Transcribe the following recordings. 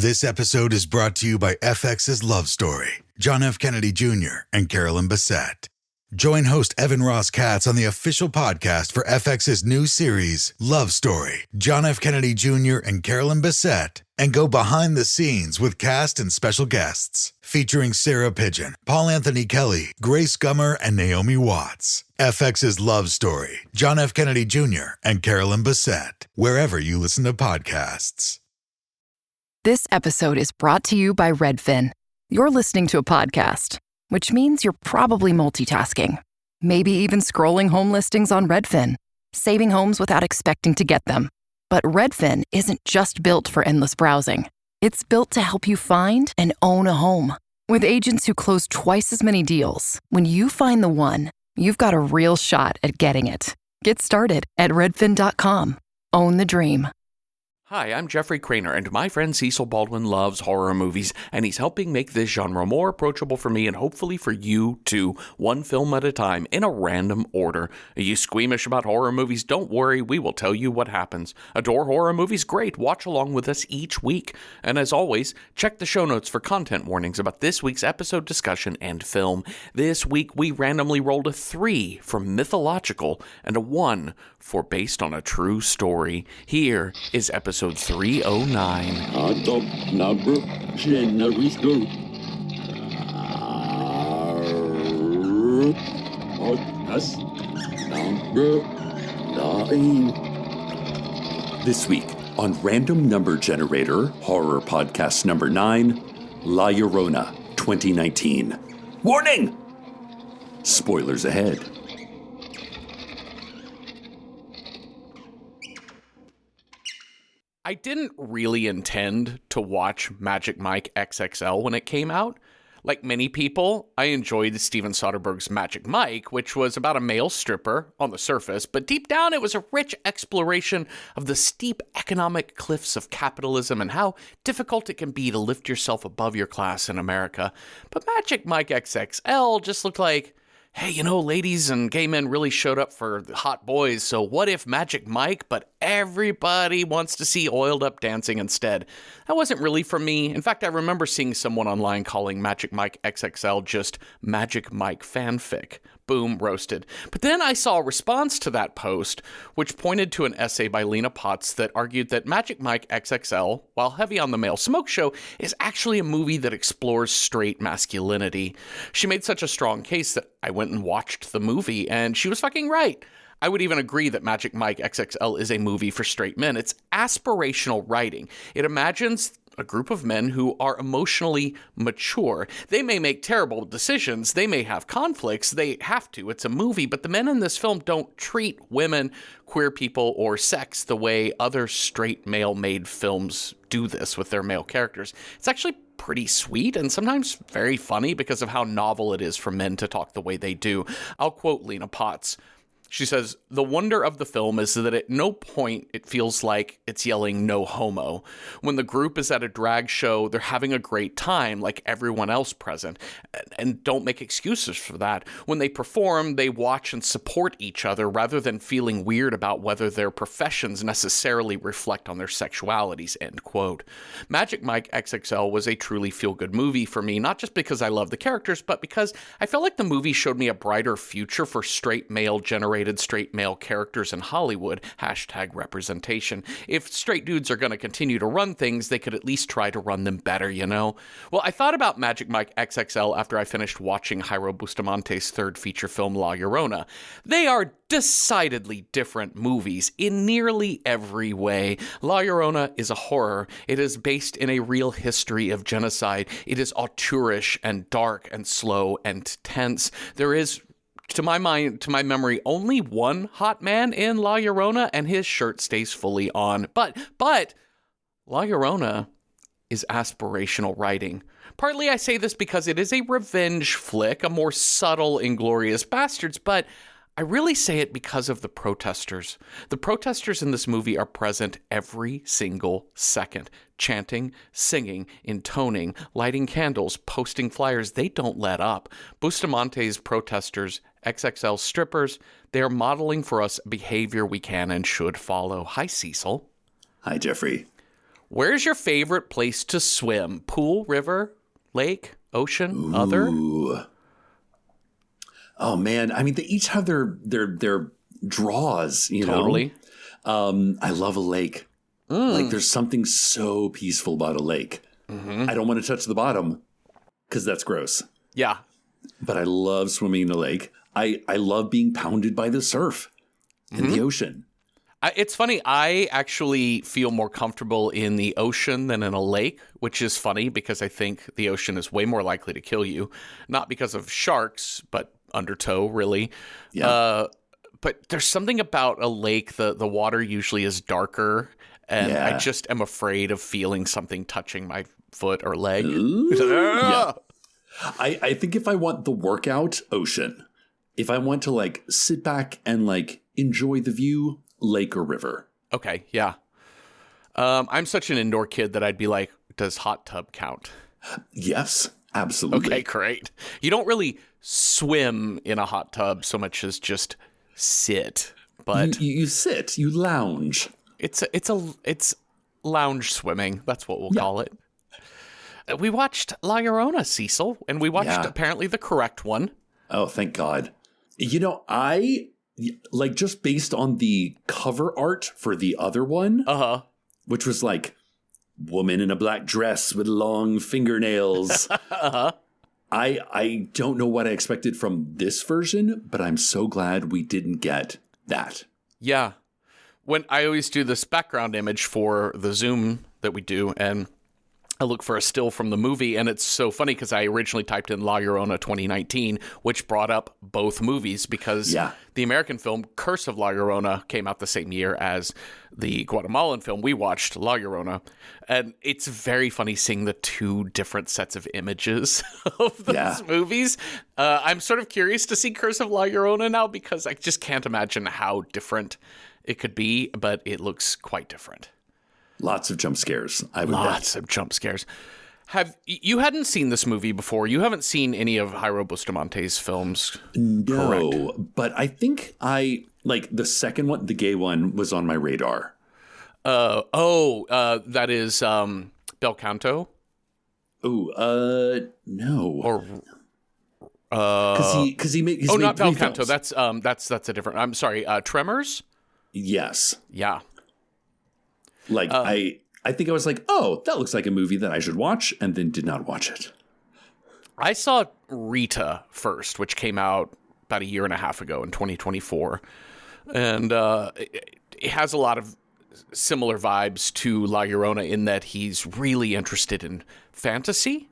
This episode is brought to you by FX's Love Story, John F. Kennedy Jr. and Carolyn Bessette. Join host Evan Ross Katz on the official podcast for FX's new series, Love Story, John F. Kennedy Jr. and Carolyn Bessette, and go behind the scenes with cast and special guests, featuring Sarah Pigeon, Paul Anthony Kelly, Grace Gummer, and Naomi Watts. FX's Love Story, John F. Kennedy Jr. and Carolyn Bessette, wherever you listen to podcasts. This episode is brought to you by Redfin. You're listening to a podcast, which means you're probably multitasking. Maybe even scrolling home listings on Redfin, saving homes without expecting to get them. But Redfin isn't just built for endless browsing. It's built to help you find and own a home. With agents who close twice as many deals, when you find the one, you've got a real shot at getting it. Get started at redfin.com. Own the dream. Hi, I'm Jeffrey Craner, and my friend Cecil Baldwin loves horror movies, and he's helping make this genre more approachable for me and hopefully for you too, one film at a time, in a random order. Are you squeamish about horror movies? Don't worry, we will tell you what happens. Adore horror movies? Great, watch along with us each week. And as always, check the show notes for content warnings about this week's episode discussion and film. This week, we randomly rolled a 3 for mythological and a 1 for based on a true story. Here is episode 309. Adopt number generation. Podcast number 9. This week on Random Number Generator, horror podcast number 9, La Llorona, 2019. Warning! Spoilers ahead. I didn't really intend to watch Magic Mike XXL when it came out. Like many people, I enjoyed Steven Soderbergh's Magic Mike, which was about a male stripper on the surface, but deep down it was a rich exploration of the steep economic cliffs of capitalism and how difficult it can be to lift yourself above your class in America. But Magic Mike XXL just looked like, hey, you know, ladies and gay men really showed up for the hot boys, so what if Magic Mike, but everybody wants to see oiled up dancing instead? That wasn't really for me. In fact, I remember seeing someone online calling Magic Mike XXL just Magic Mike fanfic. Boom, roasted. But then I saw a response to that post, which pointed to an essay by Lena Potts that argued that Magic Mike XXL, while heavy on the male smoke show, is actually a movie that explores straight masculinity. She made such a strong case that I went and watched the movie, and she was fucking right. I would even agree that Magic Mike XXL is a movie for straight men. It's aspirational writing. It imagines a group of men who are emotionally mature. They may make terrible decisions. They may have conflicts. They have to. It's a movie. But the men in this film don't treat women, queer people, or sex the way other straight male-made films do this with their male characters. It's actually pretty sweet and sometimes very funny because of how novel it is for men to talk the way they do. I'll quote Lena Potts. She says, "The wonder of the film is that at no point it feels like it's yelling no homo. When the group is at a drag show, they're having a great time like everyone else present. And don't make excuses for that. When they perform, they watch and support each other rather than feeling weird about whether their professions necessarily reflect on their sexualities," end quote. Magic Mike XXL was a truly feel-good movie for me, not just because I love the characters, but because I felt like the movie showed me a brighter future for straight male-generated straight male characters in Hollywood, #representation. If straight dudes are going to continue to run things, they could at least try to run them better, you know? Well, I thought about Magic Mike XXL after I finished watching Jairo Bustamante's third feature film, La Llorona. They are decidedly different movies in nearly every way. La Llorona is a horror. It is based in a real history of genocide. It is auteurish and dark and slow and tense. There is, to my memory, only one hot man in La Llorona, and his shirt stays fully on. But La Llorona is aspirational writing. Partly I say this because it is a revenge flick, a more subtle Inglourious Bastards, but I really say it because of the protesters. The protesters in this movie are present every single second. Chanting, singing, intoning, lighting candles, posting flyers. They don't let up. Bustamante's protesters, XXL strippers, they're modeling for us behavior we can and should follow. Hi, Cecil. Hi, Jeffrey. Where's your favorite place to swim? Pool, river, lake, ocean, other? Oh man, I mean, they each have their draws, you Totally. know. I love a lake. Like, there's something so peaceful about a lake. I don't want to touch the bottom because that's gross. Yeah. But I love swimming in a lake. I love being pounded by the surf in the ocean. It's funny. I actually feel more comfortable in the ocean than in a lake, which is funny because I think the ocean is way more likely to kill you. Not because of sharks, but undertow, really. Yeah. But there's something about a lake. The water usually is darker, and I just am afraid of feeling something touching my foot or leg. Yeah. I think if I want the workout, ocean. If I want to like sit back and like enjoy the view, lake or river. Okay, yeah. I'm such an indoor kid that I'd be like, does hot tub count? Yes, absolutely. Okay, great. You don't really swim in a hot tub so much as just sit, but You sit, you lounge. it's lounge swimming. That's what we'll call it. We watched La Llorona, Cecil, and we watched apparently the correct one. Oh, thank God. You know, I like just based on the cover art for the other one, which was like woman in a black dress with long fingernails. I don't know what I expected from this version, but I'm so glad we didn't get that. Yeah. When I always do this background image for the Zoom that we do, and I look for a still from the movie, and it's so funny because I originally typed in La Llorona 2019, which brought up both movies because the American film Curse of La Llorona came out the same year as the Guatemalan film we watched, La Llorona. And it's very funny seeing the two different sets of images of those movies. I'm sort of curious to see Curse of La Llorona now because I just can't imagine how different it could be, but it looks quite different. Lots of jump scares, I would bet. Lots of jump scares. You hadn't seen this movie before. You haven't seen any of Jairo Bustamante's films, No, correct? but I think like the second one, the gay one, was on my radar. That is Bel Canto? Oh, no. Or because he made not Bel three Canto. films. That's a different. I'm sorry. Tremors? Yes. Yeah. Like I think I was like, oh, that looks like a movie that I should watch, and then did not watch it. I saw Rita first, which came out about a year and a half ago in 2024. And it has a lot of similar vibes to La Llorona in that he's really interested in fantasy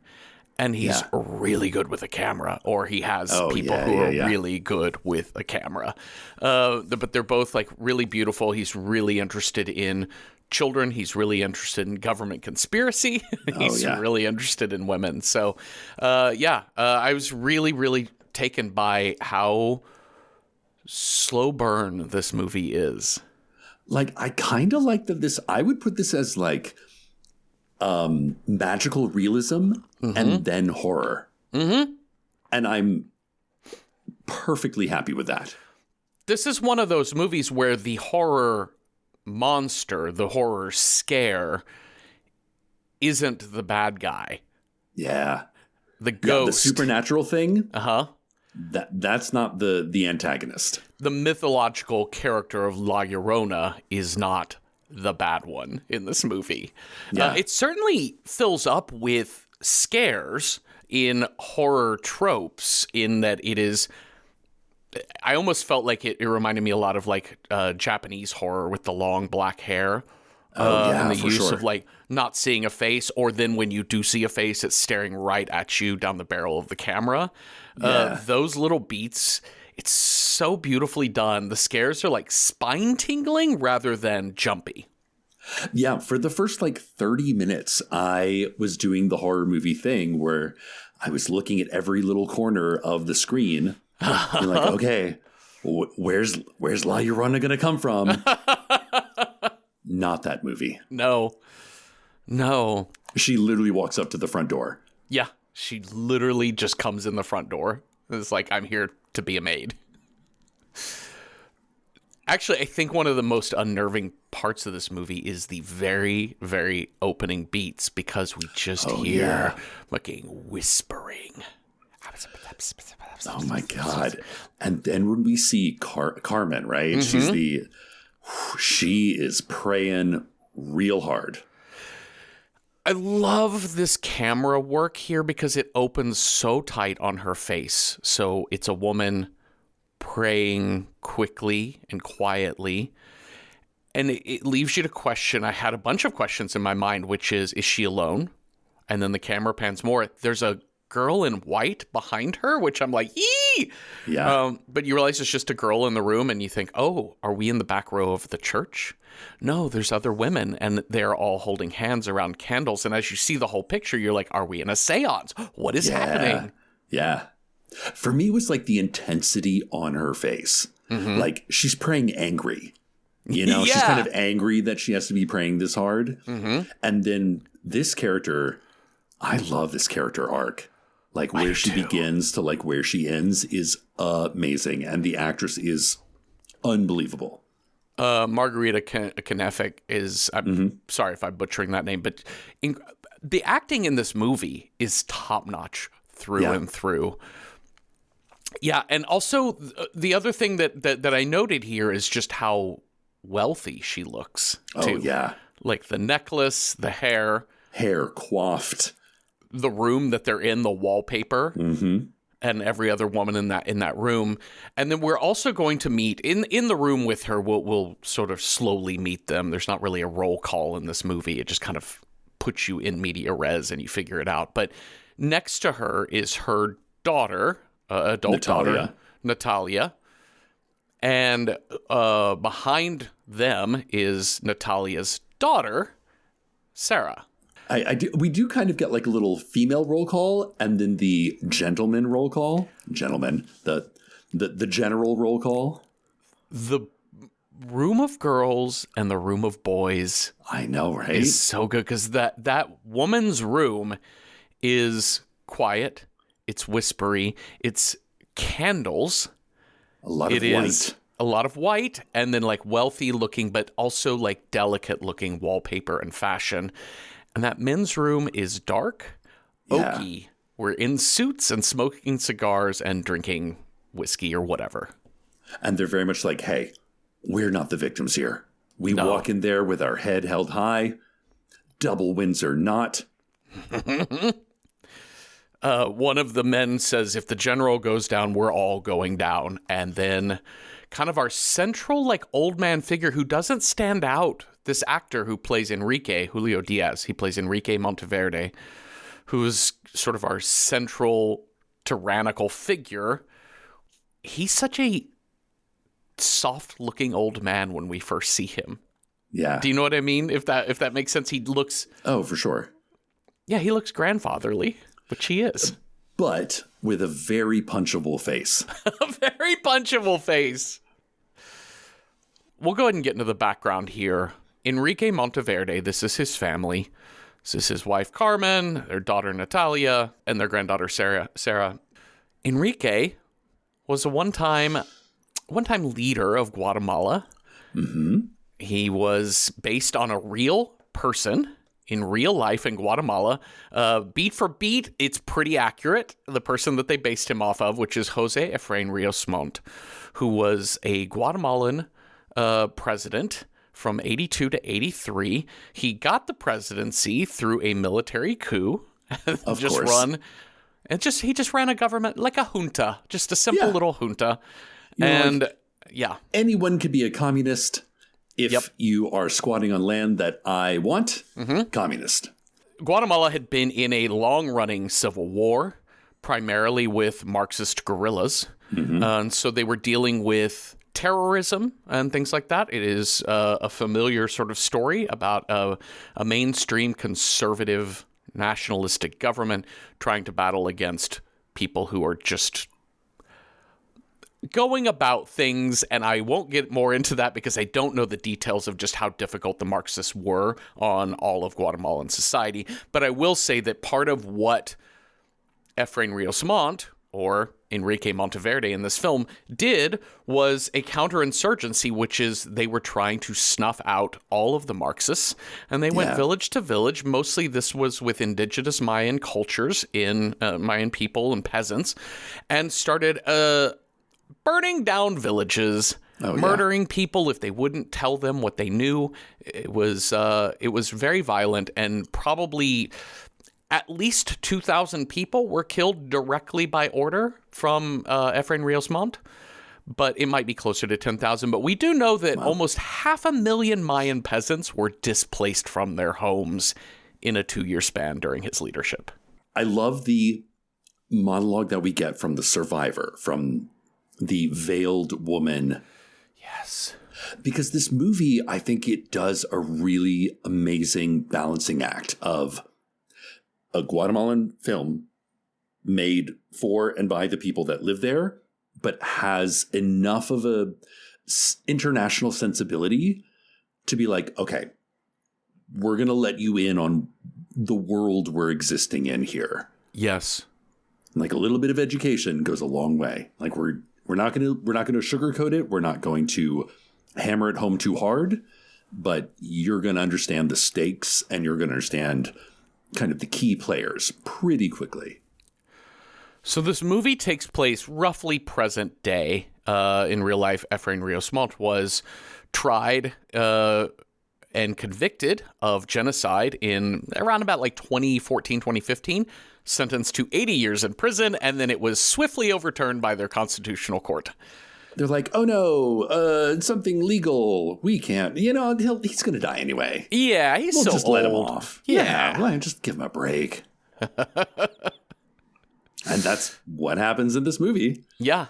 and he's really good with a camera, or he has people who are really good with a camera. But they're both like really beautiful. He's really interested in children. He's really interested in government conspiracy. He's really interested in women. So, I was really, really taken by how slow burn this movie is. Like, I kind of like that I would put this as like magical realism and then horror. And I'm perfectly happy with that. This is one of those movies where the horror monster, the horror scare, isn't the bad guy. Yeah. The ghost. The supernatural thing. Uh-huh. That's not the antagonist. The mythological character of La Llorona is not the bad one in this movie. Yeah. It certainly fills up with scares in horror tropes in that it is... I almost felt like it reminded me a lot of like Japanese horror with the long black hair. And the use of like not seeing a face, or then when you do see a face, it's staring right at you down the barrel of the camera. Those little beats, it's so beautifully done. The scares are like spine tingling rather than jumpy. Yeah, for the first like 30 minutes, I was doing the horror movie thing where I was looking at every little corner of the screen and like, okay, where's La Llorona gonna come from? Not that movie. No. She literally walks up to the front door. Yeah, she literally just comes in the front door. It's like, I'm here to be a maid. Actually, I think one of the most unnerving parts of this movie is the very, very opening beats, because we just hear fucking whispering. Oh my God. And then when we see Carmen, right? She is praying real hard. I love this camera work here because it opens so tight on her face. So it's a woman praying quickly and quietly. And it leaves you to question. I had a bunch of questions in my mind, which is she alone? And then the camera pans more. There's a girl in white behind her, which I'm like, yee! Yeah. But you realize it's just a girl in the room, and you think, oh, are we in the back row of the church? No, there's other women, and they're all holding hands around candles. And as you see the whole picture, you're like, are we in a seance? What is happening? Yeah. For me, it was like the intensity on her face. Like, she's praying angry. She's kind of angry that she has to be praying this hard. And then this character, I love this character arc. Like, where she begins to like where she ends is amazing. And the actress is unbelievable. Margarita Knefik is, I'm sorry if I'm butchering that name, but the acting in this movie is top notch through and through. Yeah, and also the other thing that I noted here is just how wealthy she looks, too. Oh, yeah. Like the necklace, the hair. Hair coiffed. The room that they're in, the wallpaper. And every other woman in that room. And then we're also going to meet, in the room with her, we'll sort of slowly meet them. There's not really a roll call in this movie. It just kind of puts you in media res and you figure it out. But next to her is her daughter, adult daughter, Natalia. And behind them is Natalia's daughter, Sarah. We do kind of get like a little female roll call, and then the gentleman roll call. Gentleman, the general roll call. The room of girls and the room of boys. I know, right? Is so good because that woman's room is quiet. It's whispery. It's candles. A lot of white. A lot of white, and then like wealthy looking, but also like delicate looking wallpaper and fashion. And that men's room is dark, oaky. We're in suits and smoking cigars and drinking whiskey or whatever. And they're very much like, hey, we're not the victims here. We walk in there with our head held high. Double Windsor not. One of the men says, if the general goes down, we're all going down. And then kind of our central like old man figure who doesn't stand out, this actor who plays Enrique, Julio Diaz, he plays Enrique Monteverde, who's sort of our central tyrannical figure. He's such a soft-looking old man when we first see him. Yeah. Do you know what I mean? If that makes sense, he looks... Oh, for sure. Yeah, he looks grandfatherly, which he is. But with a very punchable face. A very punchable face. We'll go ahead and get into the background here. Enrique Monteverde, this is his family. This is his wife, Carmen, their daughter, Natalia, and their granddaughter, Sarah. Enrique was a one-time leader of Guatemala. He was based on a real person in real life in Guatemala. Beat for beat, it's pretty accurate. The person that they based him off of, which is Jose Efrain Rios Montt, who was a Guatemalan president from 82 to 83. He got the presidency through a military coup. Of course. He just ran a government like a junta, just a simple little junta. Anyone could be a communist if you are squatting on land that I want. Communist. Guatemala had been in a long-running civil war, primarily with Marxist guerrillas. And so they were dealing with terrorism and things like that. It is a familiar sort of story about a mainstream conservative nationalistic government trying to battle against people who are just going about things, and I won't get more into that because I don't know the details of just how difficult the Marxists were on all of Guatemalan society. But I will say that part of what Efrain Rios Montt, or Enrique Monteverde in this film did was a counterinsurgency, which is they were trying to snuff out all of the Marxists, and they went village to village. Mostly this was with indigenous Mayan cultures, Mayan people and peasants, and started burning down villages, murdering people if they wouldn't tell them what they knew. It was very violent, and probably at least 2,000 people were killed directly by order from Efrain Rios Montt, but it might be closer to 10,000. But we do know that almost 500,000 Mayan peasants were displaced from their homes in a 2-year span during his leadership. I love the monologue that we get from the survivor, from the veiled woman. Yes. Because this movie, I think it does a really amazing balancing act of a Guatemalan film made for and by the people that live there, but has enough of a international sensibility to be like, okay, we're going to let you in on the world we're existing in here. Yes. Like a little bit of education goes a long way. Like we're not going to sugarcoat it. We're not going to hammer it home too hard, but you're going to understand the stakes and you're going to understand kind of the key players pretty quickly. So this movie takes place roughly present day. In real life, Efrain Rios Montt was tried and convicted of genocide in around about like 2014, 2015, sentenced to 80 years in prison, and then it was swiftly overturned by their constitutional court. They're like, oh no, something legal. We can't, he's going to die anyway. Yeah, we'll so just old. Let him off. Yeah, just give him a break. And that's what happens in this movie. Yeah.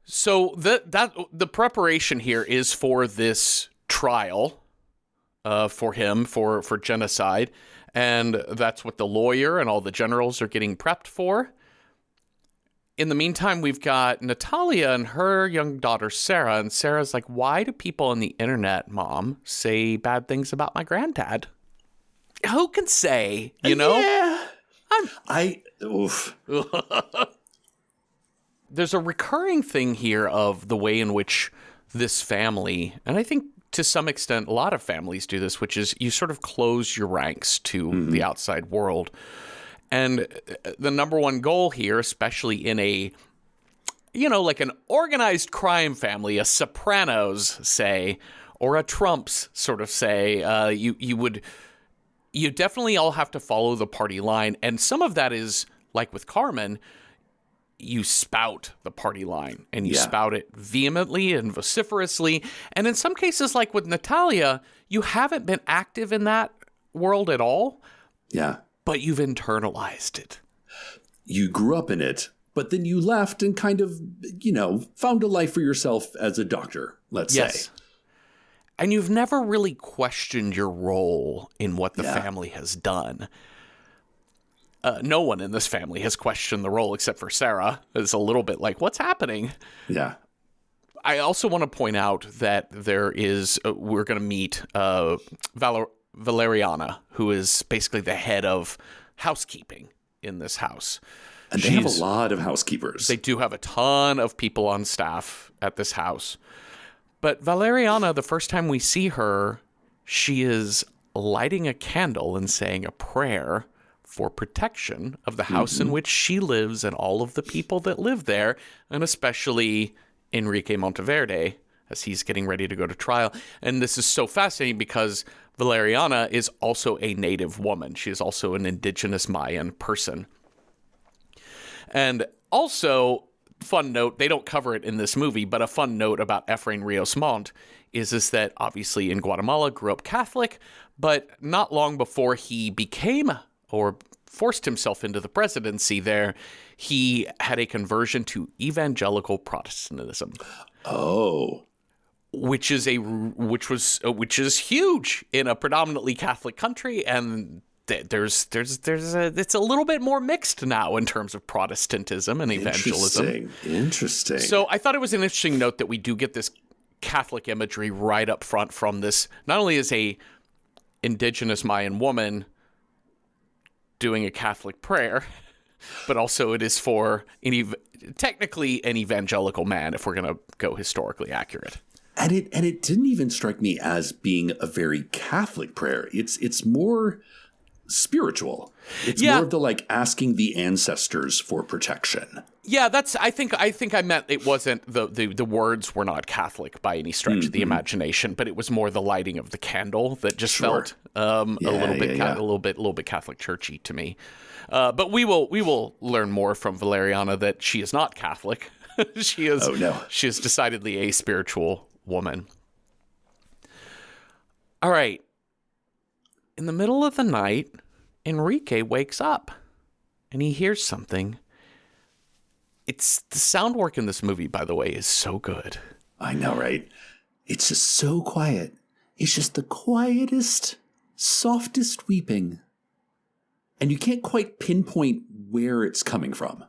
So the preparation here is for this trial for him for genocide, and that's what the lawyer and all the generals are getting prepped for. In the meantime, we've got Natalia and her young daughter, Sarah. And Sarah's like, why do people on the internet, Mom, say bad things about my granddad? Who can say, Yeah. Oof. There's a recurring thing here of the way in which this family, and I think to some extent a lot of families do this, which is you sort of close your ranks to the outside world. And the number one goal here, especially in a, like an organized crime family, a Sopranos, say, or a Trumps sort of say, you definitely all have to follow the party line. And some of that is, like with Carmen, you spout the party line and you spout it vehemently and vociferously. And in some cases, like with Natalia, you haven't been active in that world at all. Yeah. But you've internalized it. You grew up in it, but then you left and kind of, found a life for yourself as a doctor, let's say. And you've never really questioned your role in what the family has done. No one in this family has questioned the role except for Sarah. It's a little bit like, what's happening? Yeah. I also want to point out that there is, we're going to meet Valeriana, who is basically the head of housekeeping in this house. And they have a lot of housekeepers. They do have a ton of people on staff at this house. But Valeriana, the first time we see her, she is lighting a candle and saying a prayer for protection of the house in which she lives and all of the people that live there, and especially Enrique Monteverde, as he's getting ready to go to trial. And this is so fascinating because Valeriana is also a native woman. She is also an indigenous Mayan person. And also, fun note, they don't cover it in this movie, but a fun note about Efrain Rios Montt is that obviously in Guatemala grew up Catholic, but not long before he became or forced himself into the presidency there, he had a conversion to evangelical Protestantism. Oh. Which is huge in a predominantly Catholic country, and it's a little bit more mixed now in terms of Protestantism and evangelism. Interesting. So I thought it was an interesting note that we do get this Catholic imagery right up front from this. Not only is a indigenous Mayan woman doing a Catholic prayer, but also it is for technically an evangelical man, if we're going to go historically accurate. And it didn't even strike me as being a very Catholic prayer. It's more spiritual. It's more of the like asking the ancestors for protection. Yeah, I think I meant it wasn't the words were not Catholic by any stretch of the imagination, but it was more the lighting of the candle that just felt a little bit Catholic churchy to me. But we will learn more from Valeriana that she is not Catholic. She is decidedly a spiritual woman. All right. In the middle of the night, Enrique wakes up and he hears something. The sound work in this movie, by the way, is so good. I know, right? It's just so quiet. It's just the quietest, softest weeping. And you can't quite pinpoint where it's coming from.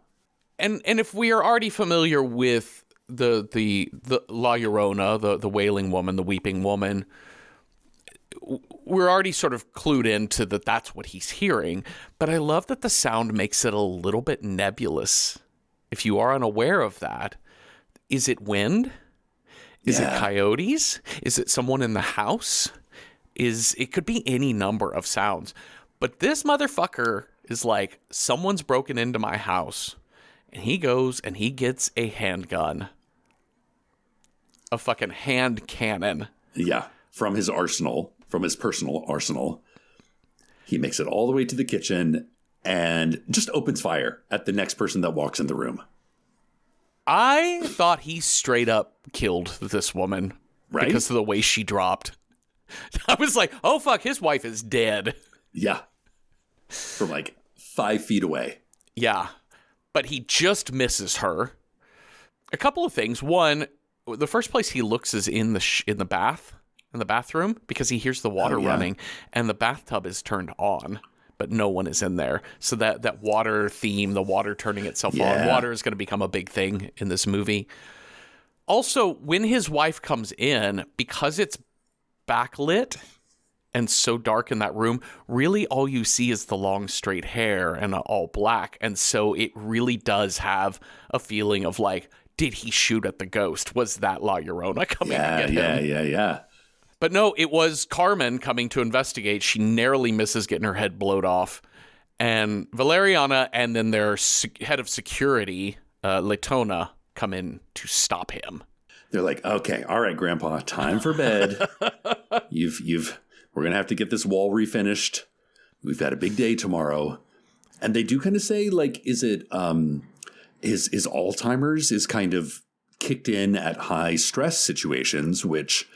And if we are already familiar with the La Llorona, the wailing woman, the weeping woman, we're already sort of clued into that's what he's hearing. But I love that the sound makes it a little bit nebulous. If you are unaware of that, is it wind? Is it coyotes? Is it someone in the house? It could be any number of sounds. But this motherfucker is like, someone's broken into my house. And he goes and he gets a handgun. A fucking hand cannon. Yeah, from his arsenal, from his personal arsenal. He makes it all the way to the kitchen and just opens fire at the next person that walks in the room. I thought he straight up killed this woman. Right? Because of the way she dropped. I was like, oh, fuck, his wife is dead. Yeah. From like 5 feet away. Yeah. But he just misses her. A couple of things. One, the first place he looks is in the bathroom, because he hears the water running, and the bathtub is turned on, but no one is in there. So that water theme, the water turning itself on, water is going to become a big thing in this movie. Also, when his wife comes in, because it's backlit and so dark in that room, really all you see is the long straight hair and all black. And so it really does have a feeling of like, did he shoot at the ghost? Was that La Llorona coming to get him? Yeah. But no, it was Carmen coming to investigate. She narrowly misses getting her head blowed off. And Valeriana and then their head of security, Letona, come in to stop him. They're like, okay, all right, Grandpa, time for bed. We're going to have to get this wall refinished. We've got a big day tomorrow. And they do kind of say, like, is it, his Alzheimer's is kind of kicked in at high stress situations, which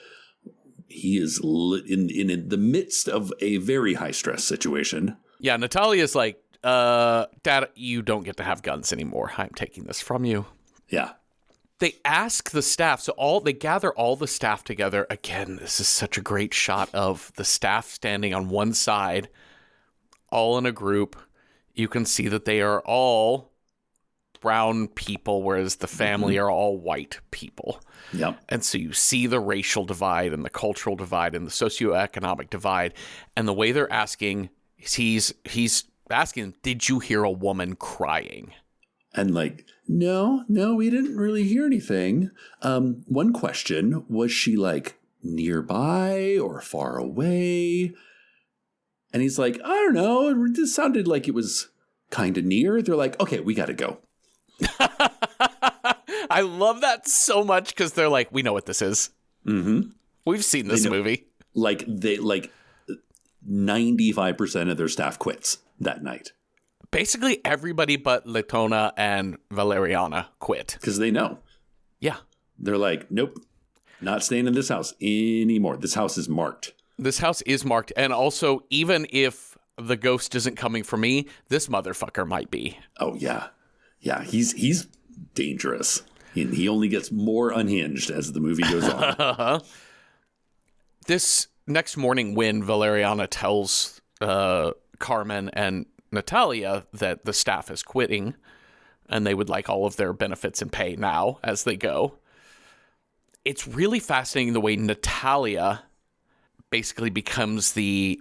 he is in the midst of a very high stress situation. Yeah, Natalia's like, Dad, you don't get to have guns anymore. I'm taking this from you. Yeah. They ask the staff, so they gather all the staff together. Again, this is such a great shot of the staff standing on one side, all in a group. You can see that they are all brown people, whereas the family are all white people. Yep. And so you see the racial divide and the cultural divide and the socioeconomic divide. And the way they're asking, he's asking, did you hear a woman crying? And like, no, we didn't really hear anything. One question, was she like nearby or far away? And he's like, I don't know. It just sounded like it was kind of near. They're like, okay, we got to go. I love that so much because they're like, we know what this is. Mm-hmm. We've seen this movie. Like 95% of their staff quits that night. Basically everybody but Letona and Valeriana quit. Because they know. Yeah. They're like, nope, not staying in this house anymore. This house is marked. This house is marked. And also, even if the ghost isn't coming for me, this motherfucker might be. Oh, yeah. Yeah, he's dangerous. He only gets more unhinged as the movie goes on. This next morning when Valeriana tells Carmen and Natalia that the staff is quitting and they would like all of their benefits and pay now as they go, it's really fascinating the way Natalia basically becomes the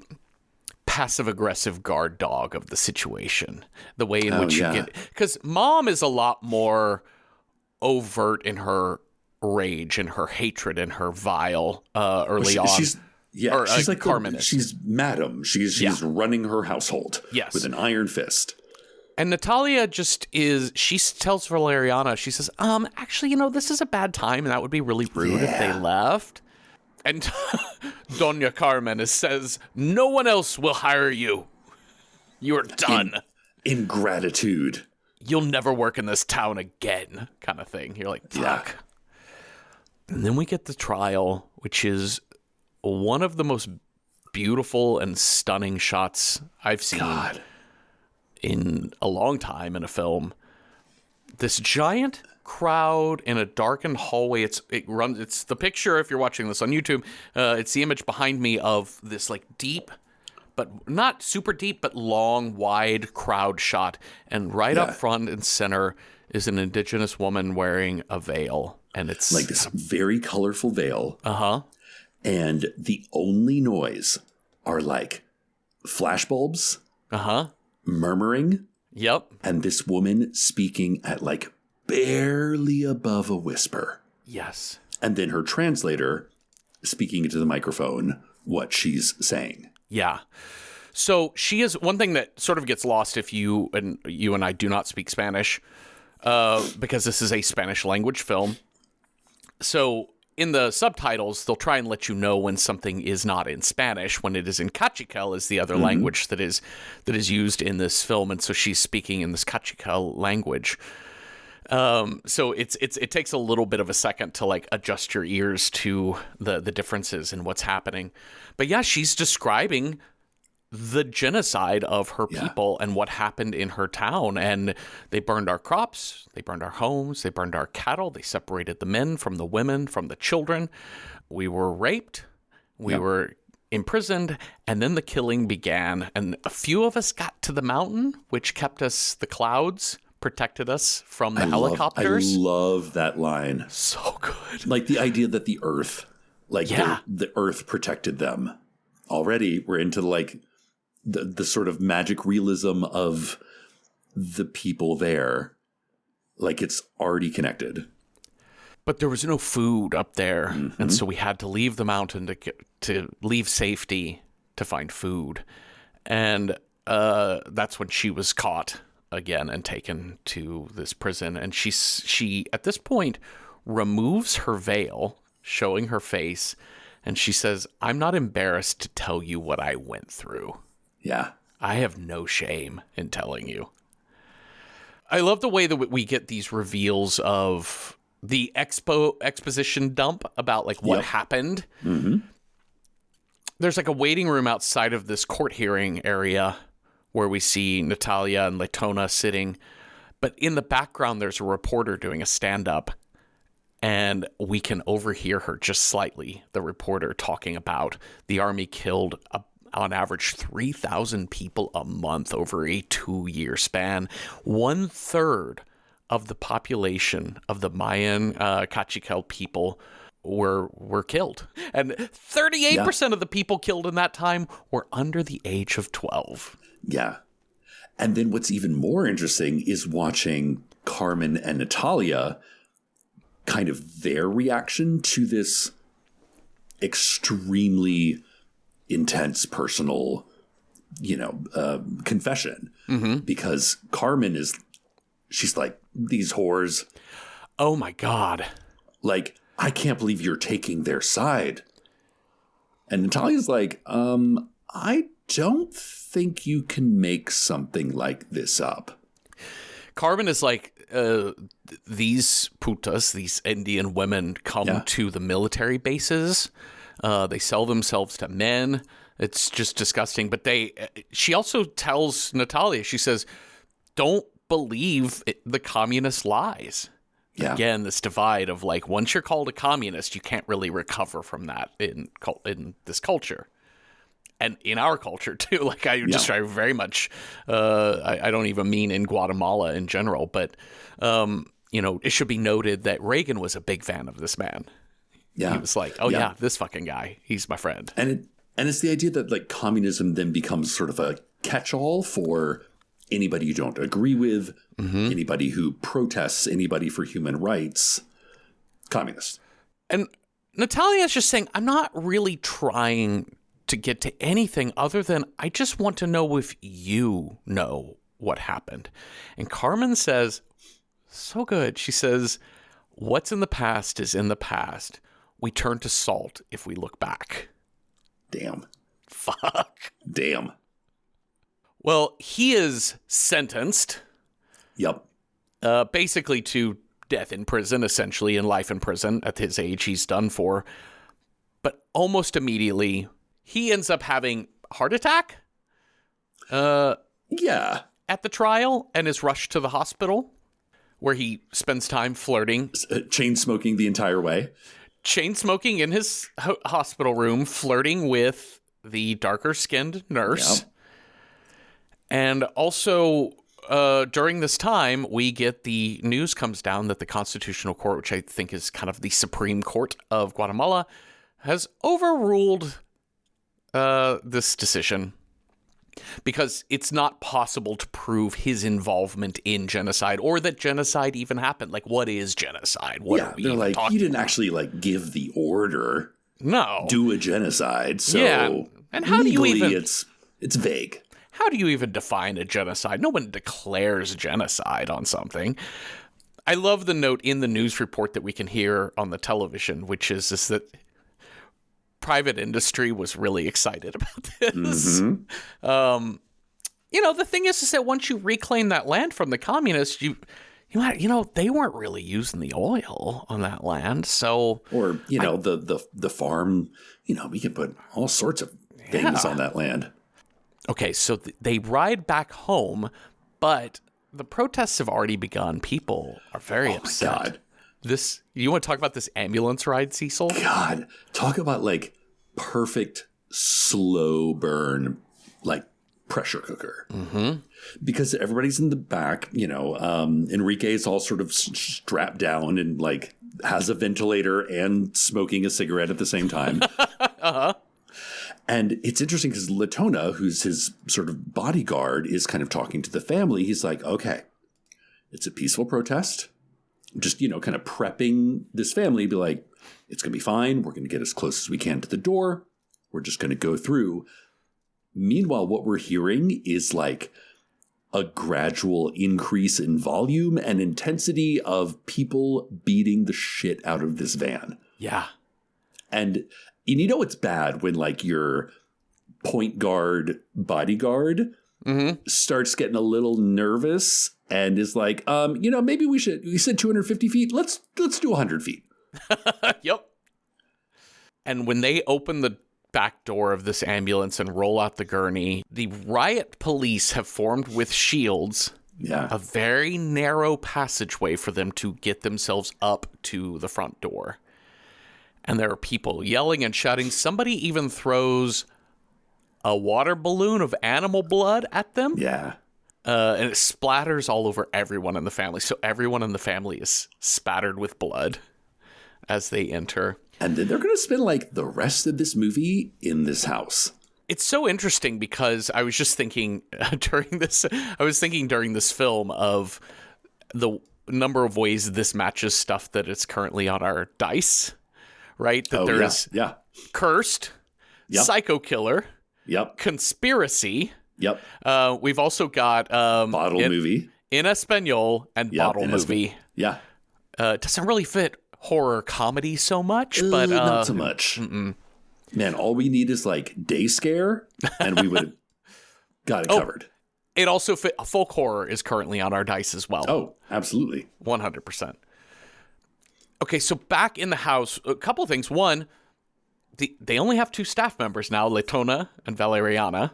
passive-aggressive guard dog of the situation. The way in which you get... Because Mom is a lot more overt in her rage and her hatred and her vile early on. She's like Carmen. She's madam. She's running her household with an iron fist. And Natalia she tells Valeriana, she says, actually, this is a bad time and that would be really rude if they left. And Doña Carmen says, no one else will hire you. You are done. In gratitude. You'll never work in this town again, kind of thing. You're like, fuck. Yeah. And then we get the trial, which is one of the most beautiful and stunning shots I've seen in a long time in a film. This giant crowd in a darkened hallway. It's the picture, if you're watching this on YouTube, it's the image behind me of this like deep, but not super deep, but long, wide crowd shot. And right up front and center is an indigenous woman wearing a veil. And it's like this very colorful veil. Uh-huh. And the only noise are like flashbulbs. Uh-huh. Murmuring. Yep. And this woman speaking at like barely above a whisper. Yes. And then her translator speaking into the microphone what she's saying. Yeah. So she is one thing that sort of gets lost if you and I do not speak Spanish, because this is a Spanish language film. So in the subtitles, they'll try and let you know when something is not in Spanish, when it is in Cachiquel, is the other language that is used in this film. And so she's speaking in this Cachiquel language. So it takes a little bit of a second to like adjust your ears to the differences in what's happening. But yeah, she's describing the genocide of her people and what happened in her town. And they burned our crops, they burned our homes, they burned our cattle, they separated the men from the women, from the children. We were raped, we were imprisoned, and then the killing began. And a few of us got to the mountain, which kept us, the clouds protected us from the helicopters. I love that line. So good. Like the idea that the earth, the earth protected them. Already we're into like the sort of magic realism of the people there. Like it's already connected. But there was no food up there. And so we had to leave the mountain to leave safety to find food. And that's when she was caught again and taken to this prison. And she at this point removes her veil, showing her face. And she says, I'm not embarrassed to tell you what I went through. Yeah. I have no shame in telling you. I love the way that we get these reveals of the exposition dump about like what happened. There's like a waiting room outside of this court hearing area where we see Natalia and Letona sitting. But in the background, there's a reporter doing a stand-up. And we can overhear her just slightly, the reporter talking about the army killed on average 3,000 people a month over a 2-year span. 1/3 of the population of the Mayan Cachiquel people were killed. And 38% of the people killed in that time were under the age of 12. Yeah. And then what's even more interesting is watching Carmen and Natalia, kind of their reaction to this extremely intense personal, confession. Because Carmen she's like, these whores. Oh my God. Like, I can't believe you're taking their side. And Natalia's like, I don't think you can make something like this up. Carmen is like, these putas, these Indian women, come to the military bases. They sell themselves to men. It's just disgusting. But she also tells Natalia, she says, don't believe the communist lies. Yeah. Again, this divide of like, once you're called a communist, you can't really recover from that in this culture. And in our culture, too. Like, I just try very much, I don't even mean in Guatemala in general, but, it should be noted that Reagan was a big fan of this man. Yeah. He was like, this fucking guy, he's my friend. And And it's the idea that like communism then becomes sort of a catch-all for anybody you don't agree with, anybody who protests, anybody for human rights, communist. And Natalia's just saying, I'm not really trying to get to anything other than I just want to know if you know what happened. And Carmen says, so good. She says, what's in the past is in the past. We turn to salt if we look back. Damn. Fuck. Damn. Well, he is sentenced. Yep. Basically to death in prison, essentially, in life in prison. At his age, he's done for. But almost immediately, he ends up having a heart attack. Yeah. At the trial, and is rushed to the hospital, where he spends time flirting. Chain smoking the entire way. Chain smoking in his hospital room, flirting with the darker-skinned nurse. Yep. And also, during this time, we get the news comes down that the Constitutional Court, which I think is kind of the Supreme Court of Guatemala, has overruled this decision because it's not possible to prove his involvement in genocide or that genocide even happened. Like, what is genocide? What are we they're like, talking he didn't about? actually like give the order. No. Do a genocide. So Yeah. And how do you legally, even... it's vague. How do you even define a genocide? No one declares genocide on something. I love the note in the news report that we can hear on the television, which is this, that private industry was really excited about this. Mm-hmm. The thing is that once you reclaim that land from the communists, they weren't really using the oil on that land. So, or the farm. We can put all sorts of things on that land. Okay, so they ride back home, but the protests have already begun. People are very upset. My God. You want to talk about this ambulance ride, Cecil? God, talk about like perfect slow burn, like pressure cooker. Mm-hmm. Because everybody's in the back. Enrique is all sort of strapped down and like has a ventilator and smoking a cigarette at the same time. Uh-huh. And it's interesting because Letona, who's his sort of bodyguard, is kind of talking to the family. He's like, okay, it's a peaceful protest. Just, kind of prepping this family, be like, it's going to be fine. We're going to get as close as we can to the door. We're just going to go through. Meanwhile, what we're hearing is like a gradual increase in volume and intensity of people beating the shit out of this van. Yeah. And it's bad when like your point guard bodyguard starts getting a little nervous and is like, maybe we said 250 feet. Let's do 100 feet. Yep. And when they open the back door of this ambulance and roll out the gurney, the riot police have formed with shields. Yeah. A very narrow passageway for them to get themselves up to the front door. And there are people yelling and shouting. Somebody even throws a water balloon of animal blood at them. Yeah. And it splatters all over everyone in the family. So everyone in the family is spattered with blood as they enter. And then they're going to spend like the rest of this movie in this house. It's so interesting because I was just thinking during this film of the number of ways this matches stuff that is currently on our dice. Right? That there is cursed, psycho killer, conspiracy. Yep. We've also got bottle movie in Espanol and bottle movie. Yeah. Doesn't really fit horror comedy so much, but not so much. Man, all we need is like day scare, and we would have got it covered. It also fit. Folk horror is currently on our dice as well. Oh, absolutely, 100%. Okay, so back in the house, a couple of things. One, they only have 2 staff members now, Letona and Valeriana.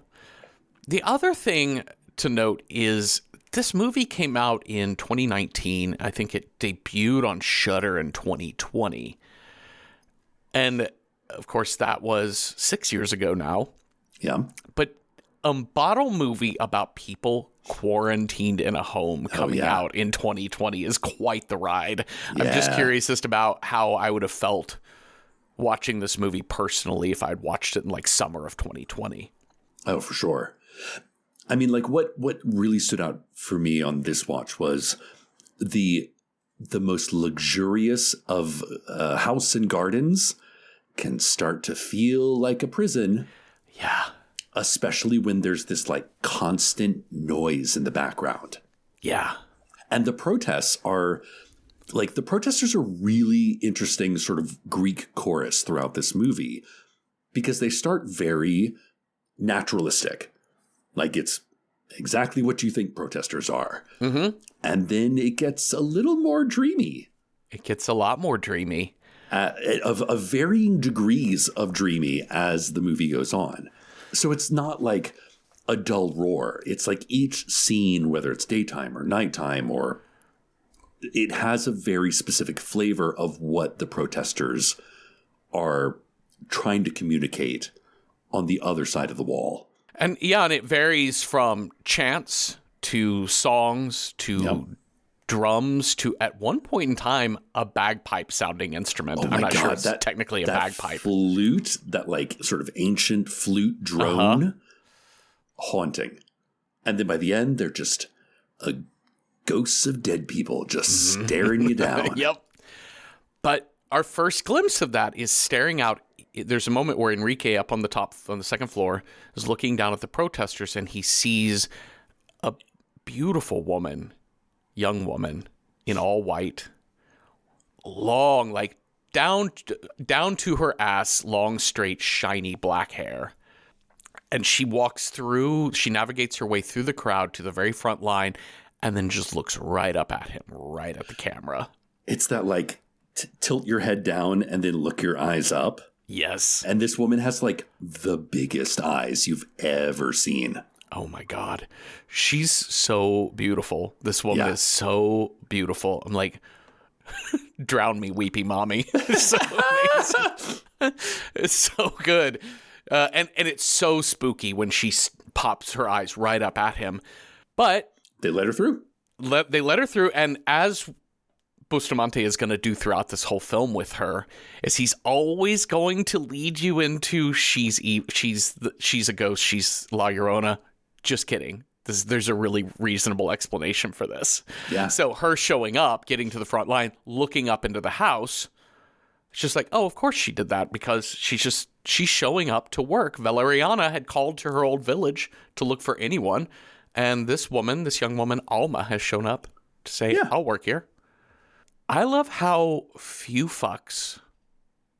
The other thing to note is this movie came out in 2019. I think it debuted on Shudder in 2020. And, of course, that was 6 years ago now. Yeah. But a bottle movie about people quarantined in a home coming out in 2020 is quite the ride. I'm just curious as to about how I would have felt watching this movie personally if I'd watched it in like summer of 2020. Oh, for sure. I mean, like what really stood out for me on this watch was the most luxurious of house and gardens can start to feel like a prison. Yeah. Especially when there's this like constant noise in the background. Yeah. And the protests are like, the protesters are really interesting sort of Greek chorus throughout this movie because they start very naturalistic. Like it's exactly what you think protesters are. Mm-hmm. And then it gets a little more dreamy. It gets a lot more dreamy. Of varying degrees of dreamy as the movie goes on. So it's not like a dull roar. It's like each scene, whether it's daytime or nighttime, or it has a very specific flavor of what the protesters are trying to communicate on the other side of the wall. And yeah, and it varies from chants to songs to drums to, at one point in time, a bagpipe sounding instrument. Oh my I'm not God, sure it's technically a bagpipe. Flute, that like sort of ancient flute drone, haunting. And then by the end, they're just ghosts of dead people just staring you down. Yep. But our first glimpse of that is staring out. There's a moment where Enrique up on the second floor is looking down at the protesters, and he sees a beautiful woman, young woman in all white, long, like down to her ass, long, straight, shiny black hair. And she navigates her way through the crowd to the very front line and then just looks right up at him, right at the camera. It's that like tilt your head down and then look your eyes up. Yes. And this woman has like the biggest eyes you've ever seen. Oh my God. She's so beautiful. This woman is so beautiful. I'm like, drown me, weepy mommy. It's so amazing. It's so good. And it's so spooky when she pops her eyes right up at him. But they let her through. They let her through. And as Bustamante is going to do throughout this whole film with her, is he's always going to lead you into she's a ghost. She's La Llorona. Just kidding. There's a really reasonable explanation for this. Yeah. So her showing up, getting to the front line, looking up into the house, it's just like, oh, of course she did that because she's showing up to work. Valeriana had called to her old village to look for anyone. And this young woman, Alma, has shown up to say, I'll work here. I love how few fucks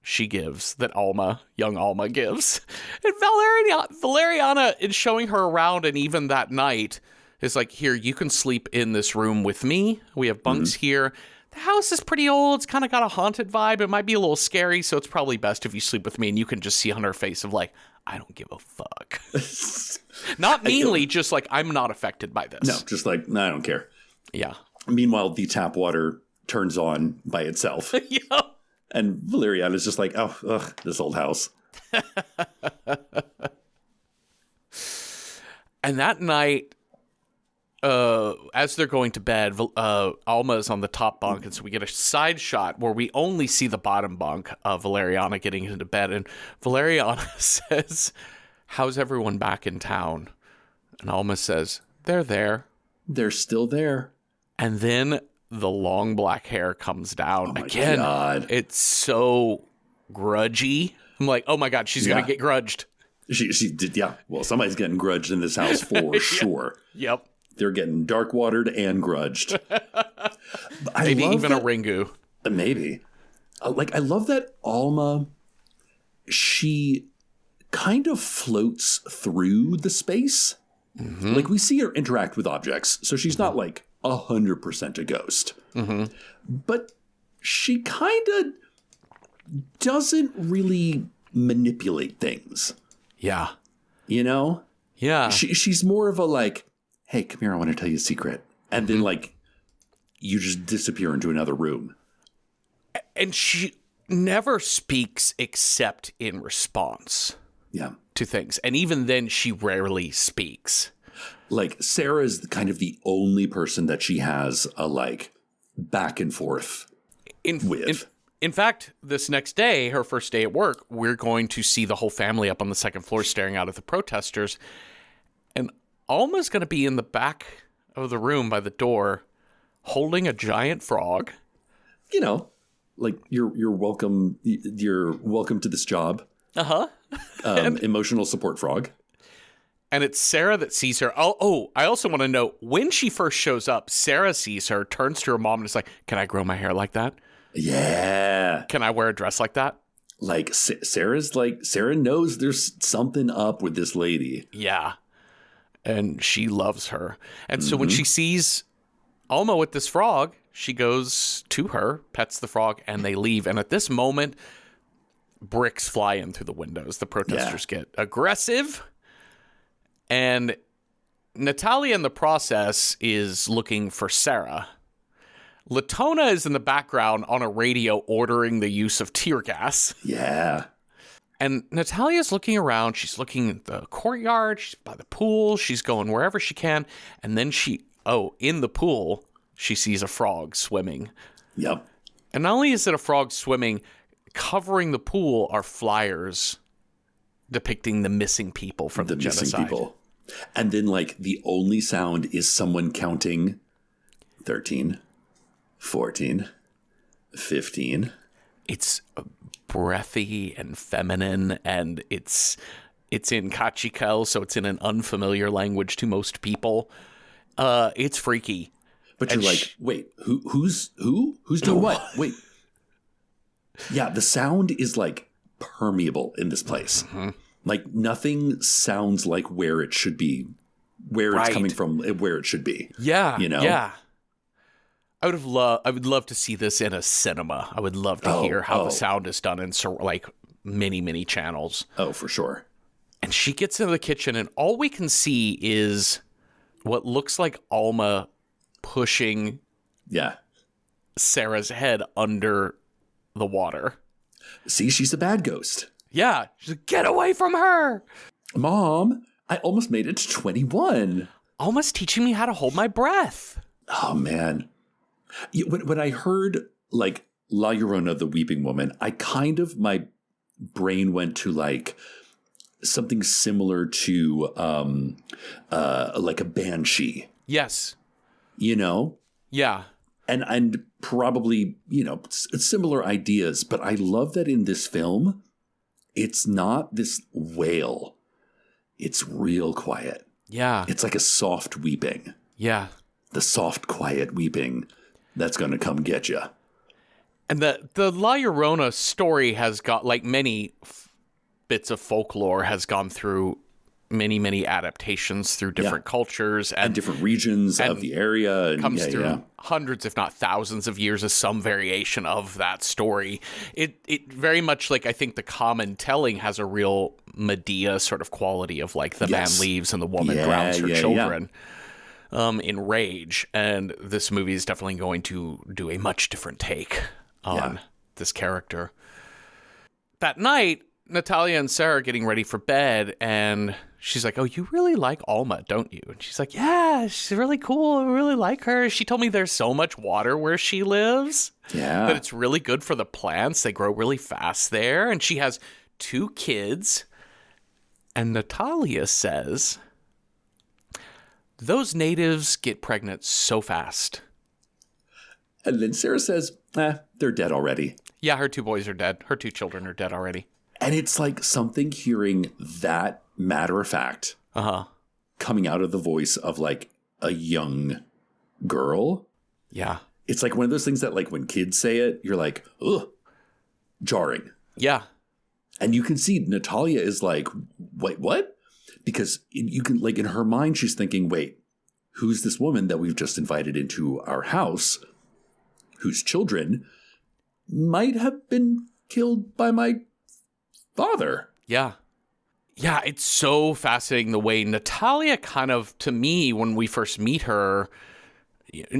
she gives that young Alma gives. And Valeriana is showing her around, and even that night is like, here, you can sleep in this room with me. We have bunks here. The house is pretty old. It's kind of got a haunted vibe. It might be a little scary, so it's probably best if you sleep with me. And you can just see on her face of like, I don't give a fuck. Not meanly, just like, I'm not affected by this. No, just like, no, I don't care. Yeah. Meanwhile, the tap water turns on by itself. Yeah. And Valeriana's just like, this old house. And that night, as they're going to bed, Alma is on the top bunk, and so we get a side shot where we only see the bottom bunk of Valeriana getting into bed, and Valeriana says, how's everyone back in town? And Alma says, they're there. They're still there. And then the long black hair comes down. Oh my again. God. It's so grudgy. I'm like, oh my God, she's going to get grudged. She did, yeah. Well, somebody's getting grudged in this house for sure. Yep. They're getting dark watered and grudged. Maybe even a Ringu. Maybe. I love that Alma, she kind of floats through the space. Mm-hmm. Like we see her interact with objects. So she's not like 100% a ghost. Mm-hmm. But she kind of doesn't really manipulate things. Yeah. You know? Yeah. She's more of a like, hey, come here, I want to tell you a secret. And then like, you just disappear into another room. And she never speaks except in response to things. And even then, she rarely speaks. Like, Sarah is kind of the only person that she has a like back and forth with. In fact, this next day, her first day at work, we're going to see the whole family up on the second floor staring out at the protesters. And Alma's going to be in the back of the room by the door holding a giant frog. You know, like you're welcome. You're welcome to this job. Emotional support frog. And it's Sarah that sees her. Oh, I also want to know, when she first shows up, Sarah sees her, turns to her mom, and is like, can I grow my hair like that? Yeah. Can I wear a dress like that? Like, Sarah knows there's something up with this lady. Yeah. And she loves her. And so when she sees Alma with this frog, she goes to her, pets the frog, and they leave. And at this moment, bricks fly in through the windows. The protesters get aggressive. And Natalia, in the process, is looking for Sarah. Latona is in the background on a radio ordering the use of tear gas. Yeah. And Natalia's looking around. She's looking at the courtyard. She's by the pool. She's going wherever she can. And then in the pool, she sees a frog swimming. Yep. And not only is it a frog swimming, covering the pool are flyers depicting the missing people from the genocide. People. And then, like, the only sound is someone counting 13, 14, 15. It's breathy and feminine, and it's in Kachikal, so it's in an unfamiliar language to most people. It's freaky. But you're like, wait, who's doing what? Wait. Yeah, the sound is, like, permeable in this place. Mm-hmm. Like, nothing sounds like where it should be, where it's coming from, where it should be. Yeah, you know? Yeah. I would love to see this in a cinema. I would love to hear how the sound is done in like many, many channels. Oh, for sure. And she gets into the kitchen, and all we can see is what looks like Alma pushing Sarah's head under the water. See, she's a bad ghost. Yeah. She's like, get away from her. Mom, I almost made it to 21. Alma's teaching me how to hold my breath. Oh, man. When I heard, like, La Llorona, the weeping woman, my brain went to, like, something similar to, like a banshee. Yes. You know? Yeah. And probably, you know, similar ideas. But I love that in this film, it's not this wail. It's real quiet. Yeah. It's like a soft weeping. Yeah. The soft, quiet weeping that's going to come get you. And the La Llorona story has got, like many bits of folklore, has gone through many, many adaptations through different cultures and different regions of the area. And comes through hundreds, if not thousands of years of some variation of that story. It very much, like, I think the common telling has a real Medea sort of quality of, like, the man leaves and the woman drowns her children. In rage, and this movie is definitely going to do a much different take on this character. That night, Natalia and Sarah are getting ready for bed, and she's like, oh, you really like Alma, don't you? And she's like, yeah, she's really cool. I really like her. She told me there's so much water where she lives. Yeah. That it's really good for the plants. They grow really fast there. And she has 2 kids. And Natalia says, those natives get pregnant so fast. And then Sarah says, they're dead already. Yeah, her 2 boys are dead. Her 2 children are dead already. And it's like something hearing that matter of fact coming out of the voice of, like, a young girl. Yeah. It's like one of those things that, like, when kids say it, you're like, ugh, jarring. Yeah. And you can see Natalia is like, wait, what? Because you can, like, in her mind, she's thinking, wait, who's this woman that we've just invited into our house, whose children might have been killed by my father? Yeah. Yeah, it's so fascinating the way Natalia kind of, to me, when we first meet her,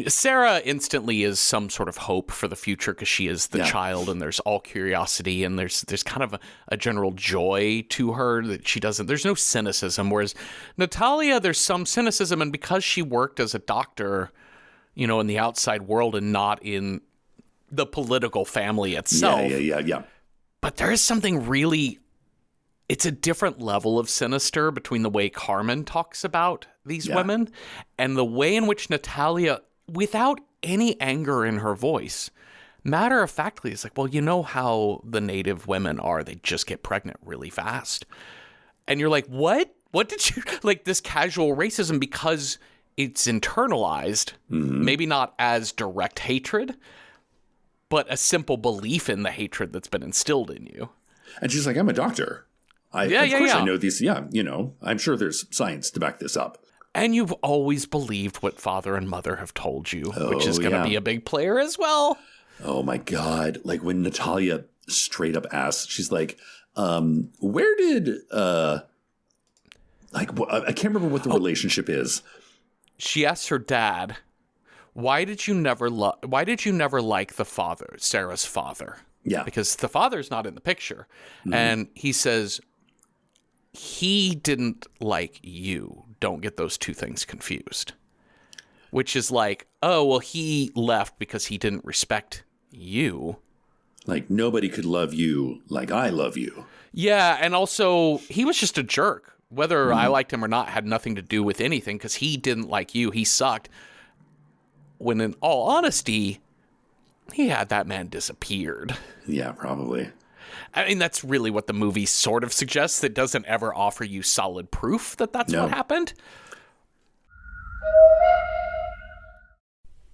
Sarah instantly is some sort of hope for the future because she is the child, and there's all curiosity, and there's kind of a general joy to her that she doesn't, there's no cynicism. Whereas Natalia, there's some cynicism, and because she worked as a doctor, you know, in the outside world and not in the political family itself. Yeah. But there is something really, it's a different level of sinister between the way Carmen talks about these women and the way in which Natalia, without any anger in her voice, matter-of-factly is like, well, you know how the native women are. They just get pregnant really fast. And you're like, what? What did you, like this casual racism, because it's internalized, maybe not as direct hatred, but a simple belief in the hatred that's been instilled in you. And she's like, I'm a doctor. Of course I know these. Yeah, you know, I'm sure there's science to back this up. And you've always believed what father and mother have told you, which is going to be a big player as well. Oh, my God. Like when Natalia straight up asks, she's like, where did, I can't remember what the relationship is. She asks her dad, why did you never like the father, Sarah's father? Yeah. Because the father's not in the picture. And he says, he didn't like you. Don't get those two things confused. Which is like, oh, well, he left because he didn't respect you. Like, nobody could love you like I love you. Yeah, and also, he was just a jerk. Whether I liked him or not had nothing to do with anything, because he didn't like you. He sucked. When in all honesty, he had that man disappeared. Yeah, probably. I mean, that's really what the movie sort of suggests. It doesn't ever offer you solid proof that that's what happened.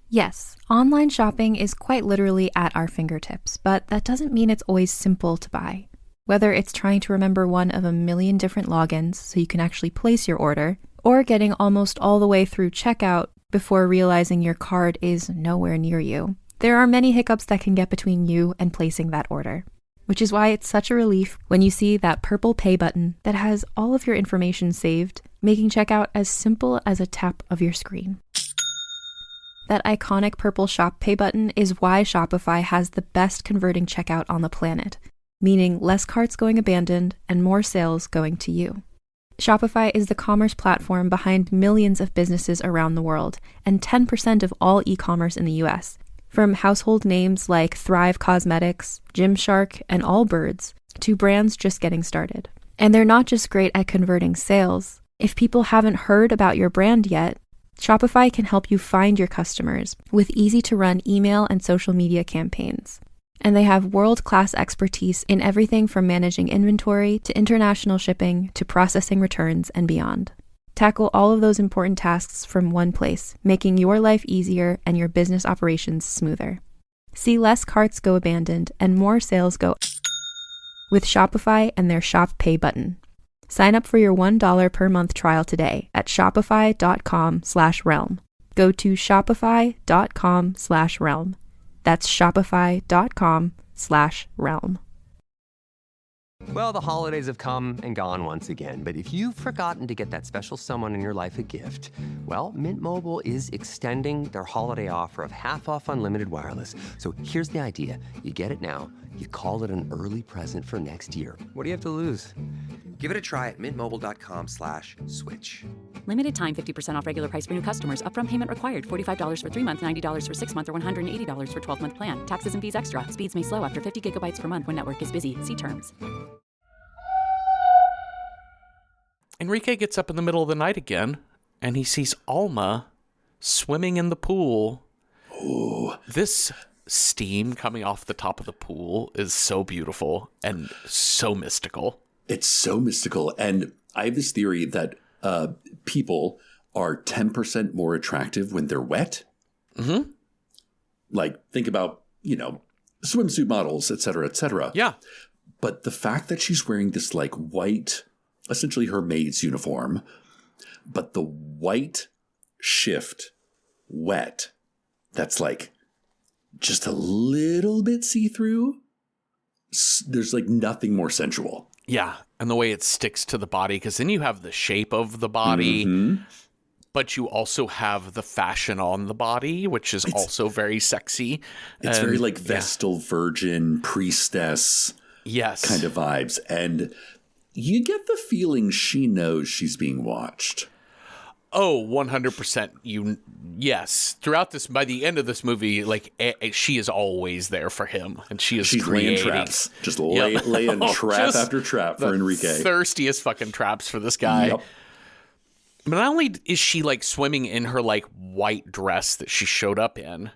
Yes, online shopping is quite literally at our fingertips, but that doesn't mean it's always simple to buy. Whether it's trying to remember one of a million different logins so you can actually place your order, or getting almost all the way through checkout before realizing your card is nowhere near you, there are many hiccups that can get between you and placing that order. Which is why it's such a relief when you see that purple pay button that has all of your information saved, making checkout as simple as a tap of your screen. That iconic purple shop pay button is why Shopify has the best converting checkout on the planet, meaning less carts going abandoned and more sales going to you. Shopify is the commerce platform behind millions of businesses around the world and 10% of all e-commerce in the US. From household names like Thrive Cosmetics, Gymshark, and Allbirds, to brands just getting started. And they're not just great at converting sales. If people haven't heard about your brand yet, Shopify can help you find your customers with easy-to-run email and social media campaigns. And they have world-class expertise in everything from managing inventory to international shipping to processing returns and beyond. Tackle all of those important tasks from one place, making your life easier and your business operations smoother. See less carts go abandoned and more sales go with Shopify and their Shop Pay button. Sign up for your $1 per month trial today at shopify.com/realm. Go to shopify.com/realm. That's shopify.com/realm. Well, the holidays have come and gone once again, but if you've forgotten to get that special someone in your life a gift, well, Mint Mobile is extending their holiday offer of half off unlimited wireless. So here's the idea. You get it now, you call it an early present for next year. What do you have to lose? Give it a try at mintmobile.com/switch. Limited time 50% off regular price for new customers. Upfront payment required. $45 for 3 months, $90 for 6 months, or $180 for 12-month plan. Taxes and fees extra. Speeds may slow after 50 gigabytes per month when network is busy. See terms. Enrique gets up in the middle of the night again, and he sees Alma swimming in the pool. Ooh. This steam coming off the top of the pool is so beautiful and so mystical. It's so mystical. And I have this theory that people are 10% more attractive when they're wet. Mm-hmm. Like, think about, swimsuit models, et cetera, et cetera. Yeah. But the fact that she's wearing this, like, white, essentially her maid's uniform, but the white shift wet, that's, like, just a little bit see-through. There's, like, nothing more sensual. Yeah, and the way it sticks to the body, because then you have the shape of the body, but you also have the fashion on the body, which is also very sexy. It's very like Vestal Virgin, priestess kind of vibes. And you get the feeling she knows she's being watched. Oh, 100%. Yes, throughout this, by the end of this movie, like she is always there for him, and she's laying traps, just laying trap after trap for Enrique. Thirstiest fucking traps for this guy. Yep. But not only is she like swimming in her like white dress that she showed up in,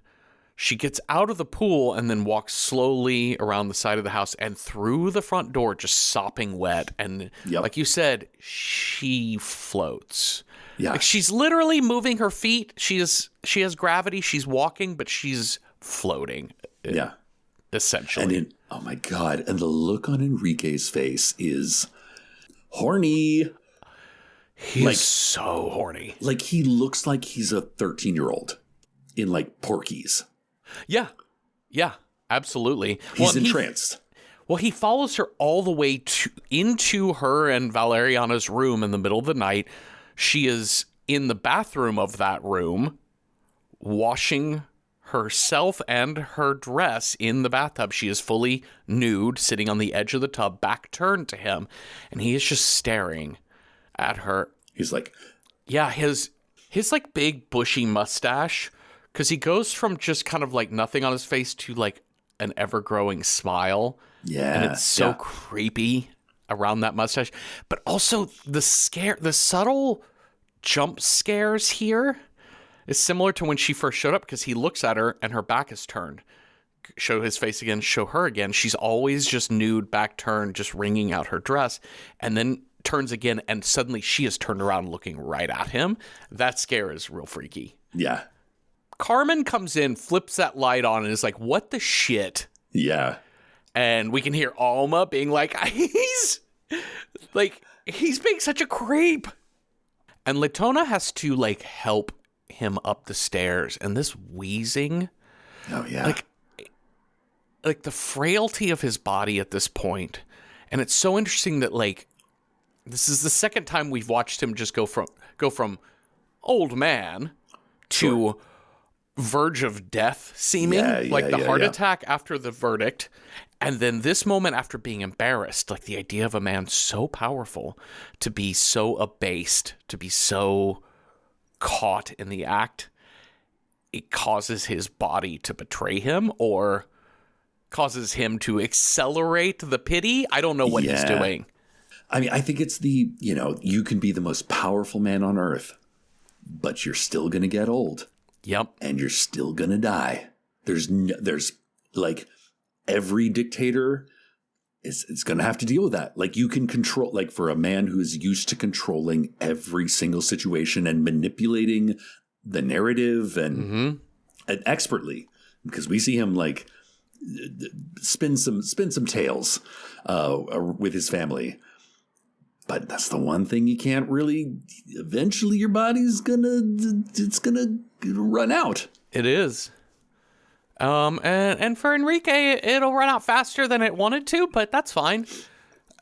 she gets out of the pool and then walks slowly around the side of the house and through the front door, just sopping wet. And like you said, she floats. Yeah. Like she's literally moving her feet. She has gravity. She's walking, but she's floating. Yeah. Essentially. And oh my God. And the look on Enrique's face is horny. He's so horny. Like he looks like he's a 13-year-old in like Porky's. Yeah. Yeah, absolutely. He's entranced. He follows her all the way into her and Valeriana's room in the middle of the night. She is in the bathroom of that room, washing herself and her dress in the bathtub. She is fully nude, sitting on the edge of the tub, back turned to him, and he is just staring at her. He's like, yeah, his like big bushy mustache, because he goes from just kind of like nothing on his face to like an ever-growing smile. Yeah. And it's so creepy around that mustache. But also the subtle jump scares here is similar to when she first showed up, because he looks at her and her back is turned. Show his face again, show her again. She's always just nude, back turned, just wringing out her dress. And then turns again, and suddenly she is turned around looking right at him. That scare is real freaky. Yeah. Carmen comes in, flips that light on, and is like, what the shit? Yeah. And we can hear Alma being like, he's being such a creep. And Latona has to like help him up the stairs, and this wheezing. Oh yeah. Like the frailty of his body at this point. And it's so interesting that like this is the second time we've watched him just go from old man to verge of death seeming, the heart attack after the verdict. And then this moment after being embarrassed, like the idea of a man so powerful to be so abased, to be so caught in the act, it causes his body to betray him or causes him to accelerate the pity. I don't know what he's doing. I mean, I think it's you can be the most powerful man on earth, but you're still going to get old. Yep. And you're still going to die. There's like every dictator is going to have to deal with that. Like you can control, like for a man who is used to controlling every single situation and manipulating the narrative and expertly, because we see him like spin some tales with his family. But that's the one thing you can't really. Eventually, your body's gonna run out. It is. And for Enrique, it'll run out faster than it wanted to, but that's fine.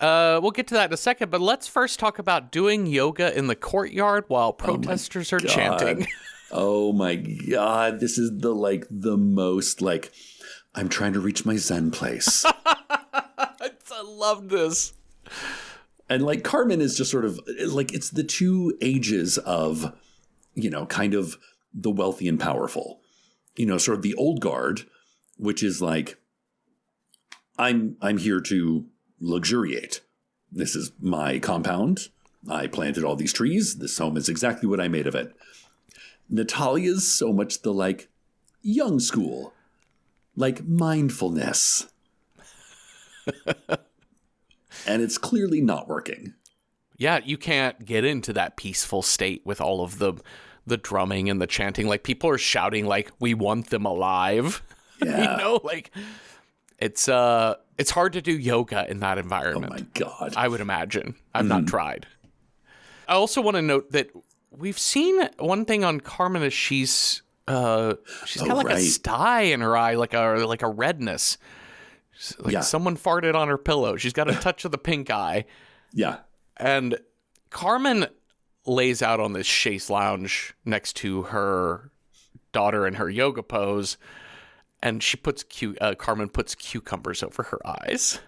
We'll get to that in a second. But let's first talk about doing yoga in the courtyard while protesters are chanting. Oh my God! This is the most like I'm trying to reach my Zen place. I love this. And like Carmen is just sort of like it's the two ages of, kind of the wealthy and powerful, sort of the old guard, which is like, I'm here to luxuriate. This is my compound. I planted all these trees. This home is exactly what I made of it. Natalia's so much the like young school, like mindfulness. And it's clearly not working. Yeah, you can't get into that peaceful state with all of the drumming and the chanting. Like people are shouting like, we want them alive. Yeah. It's hard to do yoga in that environment. Oh my God. I would imagine. I've not tried. I also want to note that we've seen one thing on Carmen is she's got like a sty in her eye, like a redness. Like someone farted on her pillow. She's got a touch of the pink eye. Yeah. And Carmen lays out on this chaise lounge next to her daughter in her yoga pose. And she Carmen puts cucumbers over her eyes,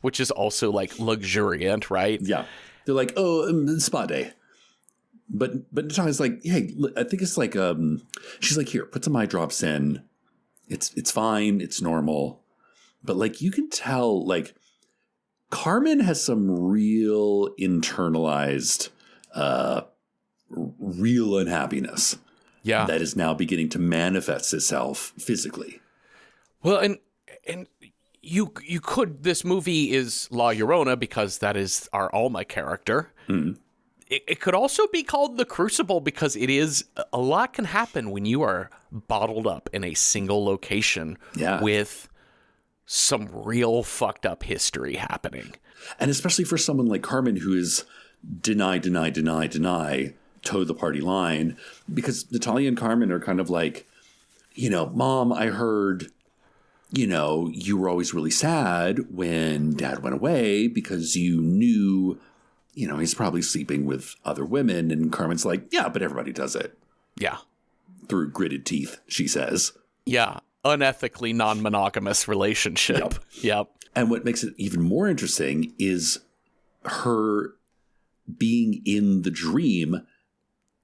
which is also like luxuriant, right? Yeah. They're like, spa day. But Natalia's like, hey, I think it's like, she's like, here, put some eye drops in. It's fine. It's normal. But like, you can tell, like, Carmen has some real internalized, real unhappiness. Yeah. That is now beginning to manifest itself physically. Well, and you could, this movie is La Llorona because that is our Alma character. Mm. It could also be called The Crucible because it is, a lot can happen when you are bottled up in a single location with some real fucked up history happening. And especially for someone like Carmen, who is deny, toe the party line, because Natalia and Carmen are kind of like, you know, Mom, I heard, you know, you were always really sad when Dad went away because you knew, you know, he's probably sleeping with other women. And Carmen's like, yeah, but everybody does it. Yeah. Through gritted teeth, she says. Yeah. Unethically non-monogamous relationship. Yep. And what makes it even more interesting is her being in the dream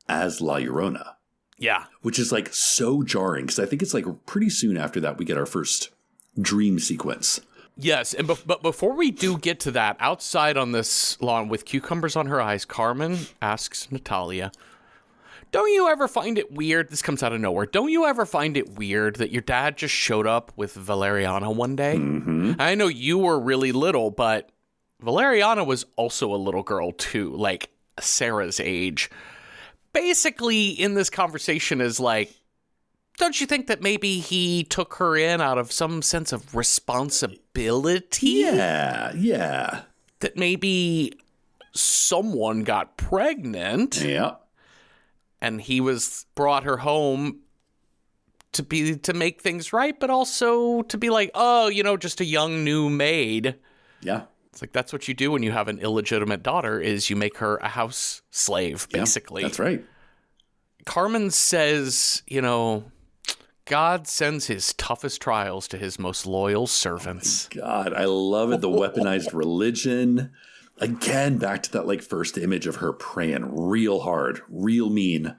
as La Llorona. Yeah. Which is like so jarring, because I think it's like pretty soon after that we get our first dream sequence. Yes, and but before we do get to that, outside on this lawn with cucumbers on her eyes, Carmen asks Natalia, don't you ever find it weird, this comes out of nowhere, don't you ever find it weird that your dad just showed up with Valeriana one day? Mm-hmm. I know you were really little, but Valeriana was also a little girl too, like Sarah's age. Basically, in this conversation is like, don't you think that maybe he took her in out of some sense of responsibility? Yeah. That maybe someone got pregnant. Yeah. And he brought her home to make things right, but also to be like, oh, you know, just a young new maid. Yeah. It's like, that's what you do when you have an illegitimate daughter, is you make her a house slave, basically. Yeah, that's right. Carmen says, you know, God sends his toughest trials to his most loyal servants. Oh God, I love it. The weaponized religion. Again, back to that like first image of her praying real hard, real mean.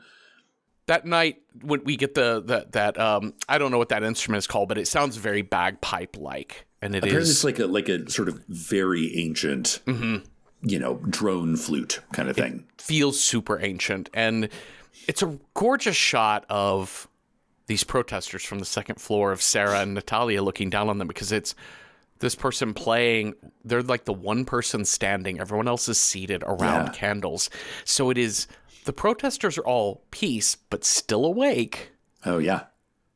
That night when we get that I don't know what that instrument is called, but it sounds very bagpipe-like. And apparently it's like a sort of very ancient, you know, drone flute kind of thing. It feels super ancient. And it's a gorgeous shot of these protesters from the second floor of Sarah and Natalia looking down on them, because it's this person playing. They're like the one person standing. Everyone else is seated around candles. So it is, the protesters are all peace, but still awake. Oh, yeah.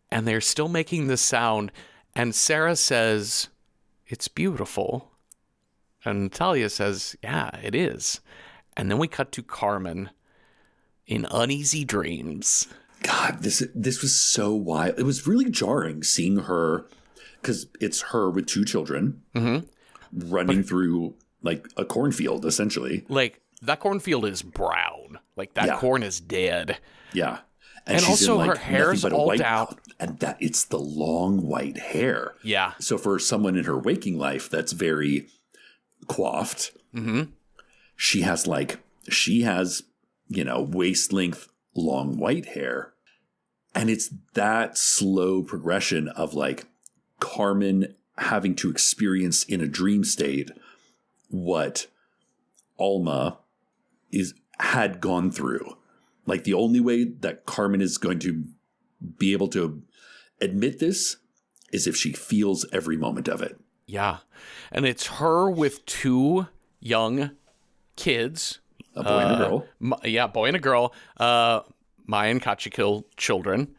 And they're still making this sound. And Sarah says, it's beautiful. And Natalia says, yeah, it is. And then we cut to Carmen in uneasy dreams. God, this was so wild. It was really jarring seeing her, because it's her with two children running through like a cornfield, essentially. Like, that cornfield is brown. Like, that corn is dead. Yeah. And she's also in, like, her hair's all down. And that it's the long white hair. Yeah. So for someone in her waking life that's very coiffed, she has, you know, waist length long white hair. And it's that slow progression of like Carmen having to experience in a dream state what Alma had gone through. Like, the only way that Carmen is going to be able to admit this is if she feels every moment of it. Yeah. And it's her with two young kids. A boy and a girl. Boy and a girl. Mayan Kachikil children.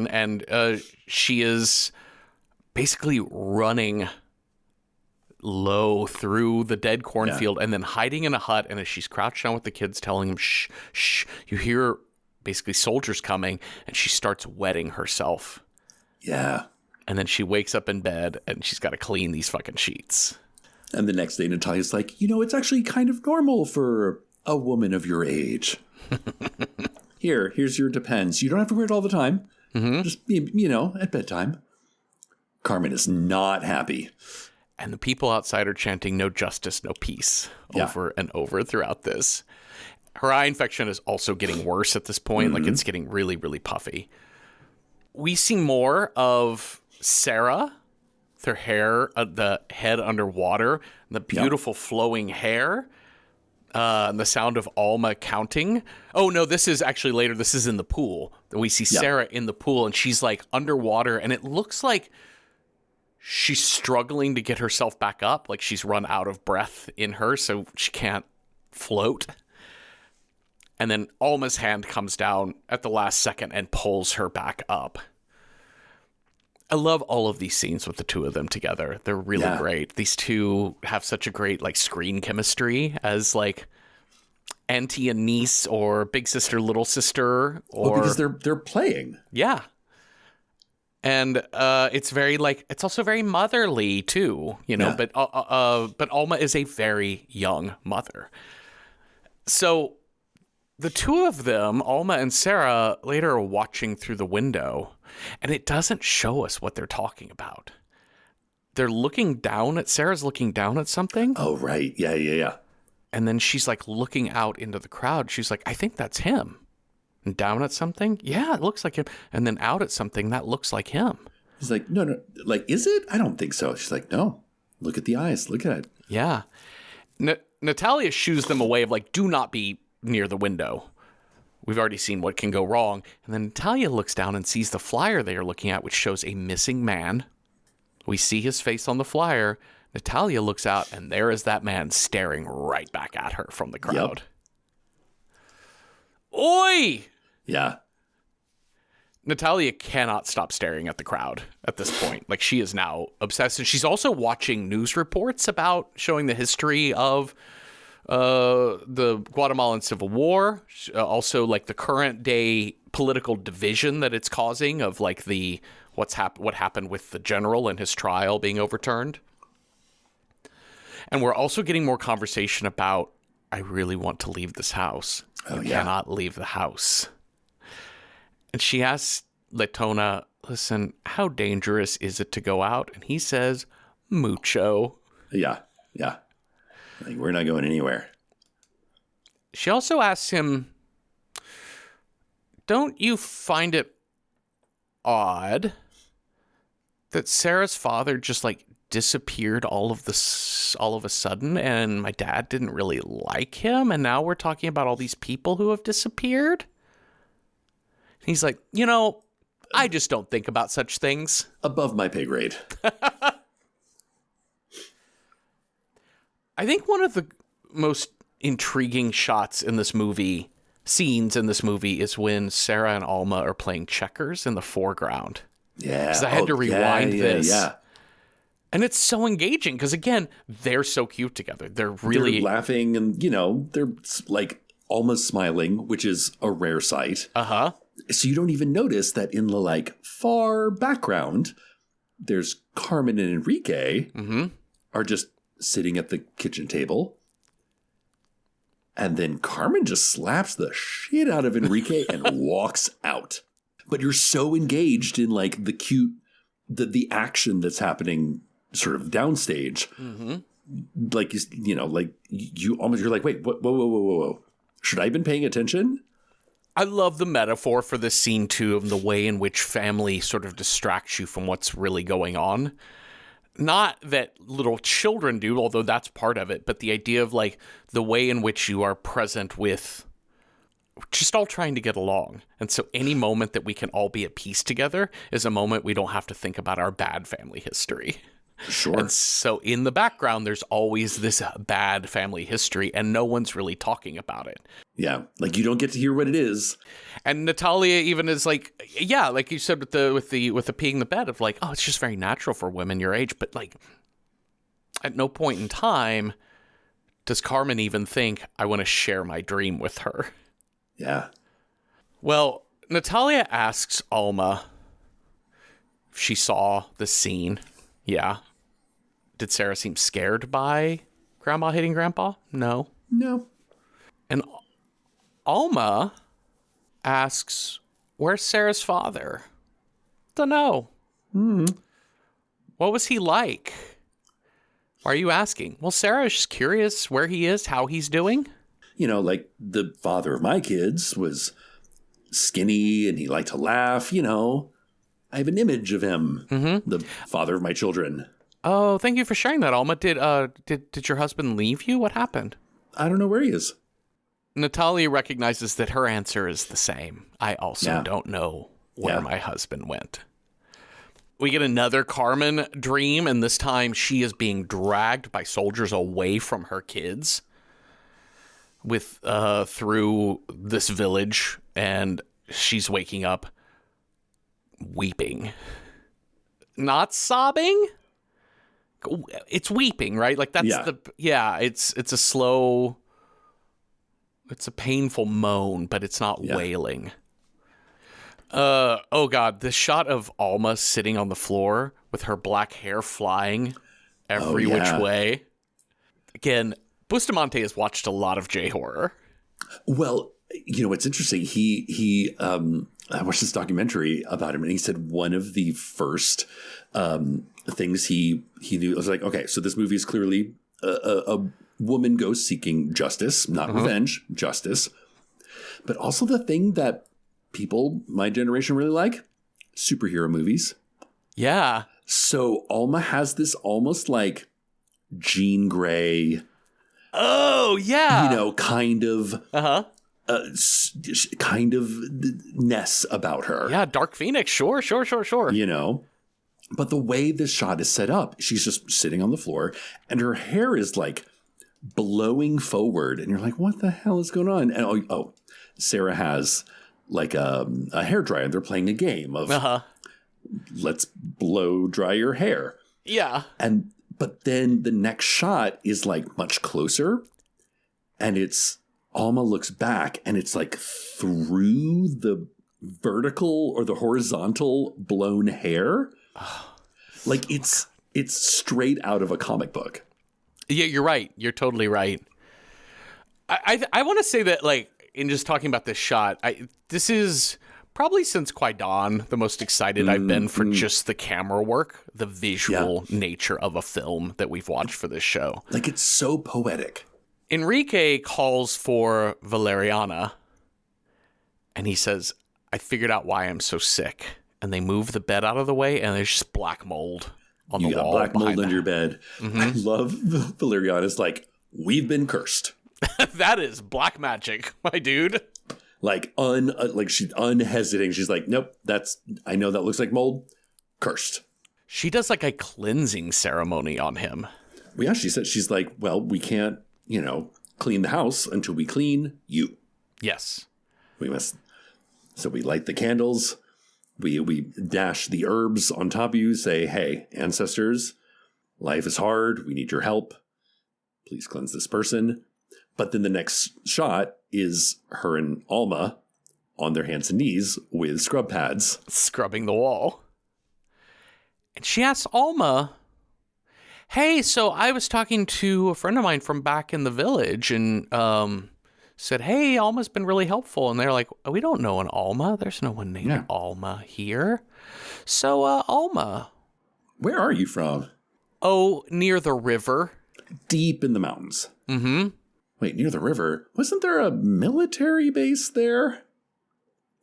And she is basically running low through the dead cornfield and then hiding in a hut. And as she's crouched down with the kids, telling them, shh, shh, you hear basically soldiers coming, and she starts wetting herself. Yeah. And then she wakes up in bed and she's got to clean these fucking sheets. And the next day, Natalia's like, you know, it's actually kind of normal for a woman of your age. Here's your Depends. You don't have to wear it all the time. Just, you know, at bedtime. Carmen is not happy. And the people outside are chanting, "No justice, no peace," over and over throughout this. Her eye infection is also getting worse at this point. Like, it's getting really, really puffy. We see more of Sarah, their hair, the head underwater, the beautiful flowing hair, and the sound of Alma counting. Oh, no, this is actually later. This is in the pool. We see Sarah in the pool, and she's like underwater, and it looks like she's struggling to get herself back up. Like, she's run out of breath in her, so she can't float. And then Alma's hand comes down at the last second and pulls her back up. I love all of these scenes with the two of them together. They're really great. These two have such a great like screen chemistry as like auntie and niece, or big sister, little sister, or because they're playing. Yeah. And it's very like, it's also very motherly too, you know, but Alma is a very young mother. So the two of them, Alma and Sarah, later are watching through the window, and it doesn't show us what they're talking about. They're looking down at, Sarah's looking down at something. Oh, right. Yeah. And then she's like looking out into the crowd. She's like, I think that's him. And down at something. Yeah, it looks like him. And then out at something that looks like him. He's like, no. Like, is it? I don't think so. She's like, no. Look at the eyes. Look at it. Yeah. Natalia shoos them away of like, do not be near the window. We've already seen what can go wrong. And then Natalia looks down and sees the flyer they are looking at, which shows a missing man. We see his face on the flyer. Natalia looks out, and there is that man staring right back at her from the crowd. Yep. Oi! Yeah. Natalia cannot stop staring at the crowd at this point. Like, she is now obsessed. And she's also watching news reports about showing the history of the Guatemalan Civil War, also like the current day political division that it's causing of like the what happened with the general and his trial being overturned. And we're also getting more conversation about, I really want to leave this house. I cannot leave the house. And she asks Letona, listen, how dangerous is it to go out? And he says, mucho. Yeah. Like, we're not going anywhere. She also asks him, don't you find it odd that Sarah's father just like disappeared all of a sudden, and my dad didn't really like him, and now we're talking about all these people who have disappeared? And he's like, you know, I just don't think about such things. Above my pay grade. I think one of the most intriguing scenes in this movie, is when Sarah and Alma are playing checkers in the foreground. Yeah. Because I had to rewind this. Yeah. And it's so engaging because, again, they're so cute together. They're laughing and, you know, they're like almost smiling, which is a rare sight. Uh-huh. So you don't even notice that in the like far background, there's Carmen and Enrique are just sitting at the kitchen table. And then Carmen just slaps the shit out of Enrique and walks out. But you're so engaged in like the cute, the action that's happening sort of downstage. Like, you know, like you're like, wait, whoa. Should I have been paying attention? I love the metaphor for this scene too, of the way in which family sort of distracts you from what's really going on. Not that little children do, although that's part of it, but the idea of like the way in which you are present with just all trying to get along. And so any moment that we can all be at peace together is a moment we don't have to think about our bad family history. Sure. And so in the background, there's always this bad family history, and no one's really talking about it. Yeah, like you don't get to hear what it is. And Natalia even is like, yeah, like you said with the peeing the bed of like, oh, it's just very natural for women your age, but like at no point in time does Carmen even think I want to share my dream with her. Yeah. Well, Natalia asks Alma if she saw the scene. Yeah. Did Sarah seem scared by Grandma hitting Grandpa? No. And Alma asks, where's Sarah's father? Dunno. What was he like? Why are you asking? Well, Sarah is just curious where he is, how he's doing. You know, like the father of my kids was skinny and he liked to laugh, you know. I have an image of him, the father of my children. Oh, thank you for sharing that, Alma. Did your husband leave you? What happened? I don't know where he is. Natalia recognizes that her answer is the same. I also don't know where my husband went. We get another Carmen dream, and this time she is being dragged by soldiers away from her kids through this village, and she's waking up weeping. Not sobbing? It's weeping, right? Like that's it's a slow, it's a painful moan, but it's not wailing. Oh God, the shot of Alma sitting on the floor with her black hair flying every which way. Again, Bustamante has watched a lot of J-horror. Well, you know, what's interesting, he I watched this documentary about him, and he said one of the first things he knew, I was like, okay, so this movie is clearly a woman goes seeking justice, not revenge, justice. But also the thing that people my generation really like, superhero movies. Yeah. So Alma has this almost like Jean Grey. Oh, yeah. You know, kind of ness about her. Yeah, Dark Phoenix. Sure. You know, but the way this shot is set up, she's just sitting on the floor and her hair is like blowing forward. And you're like, what the hell is going on? And Sarah has like a hairdryer. They're playing a game of let's blow dry your hair. Yeah. But then the next shot is like much closer, and it's Alma looks back and it's like through the vertical or the horizontal blown hair. Like it's straight out of a comic book. Yeah, you're right. You're totally right. I want to say that, like, in just talking about this shot, this is probably since Qui-Gon the most excited I've been for just the camera work, the visual nature of a film that we've watched for this show. Like, it's so poetic. Enrique calls for Valeriana, and he says, I figured out why I'm so sick. And they move the bed out of the way, and there's just black mold on the wall. You got black mold under your bed. I love Valeriana's like, we've been cursed. That is black magic, my dude. Like she's unhesitating. She's like, nope, I know that looks like mold. Cursed. She does like a cleansing ceremony on him. Well, yeah, she said, she's like, well, we can't, clean the house until we clean you. Yes. We must. So we light the candles. We dash the herbs on top of you. Say, hey, ancestors, life is hard. We need your help. Please cleanse this person. But then the next shot is her and Alma on their hands and knees with scrub pads. Scrubbing the wall. And she asks Alma, hey, so I was talking to a friend of mine from back in the village and said, hey, Alma's been really helpful. And they're like, we don't know an Alma. There's no one named Alma here. So, Alma. Where are you from? Oh, near the river. Deep in the mountains. Mm-hmm. Wait, near the river? Wasn't there a military base there?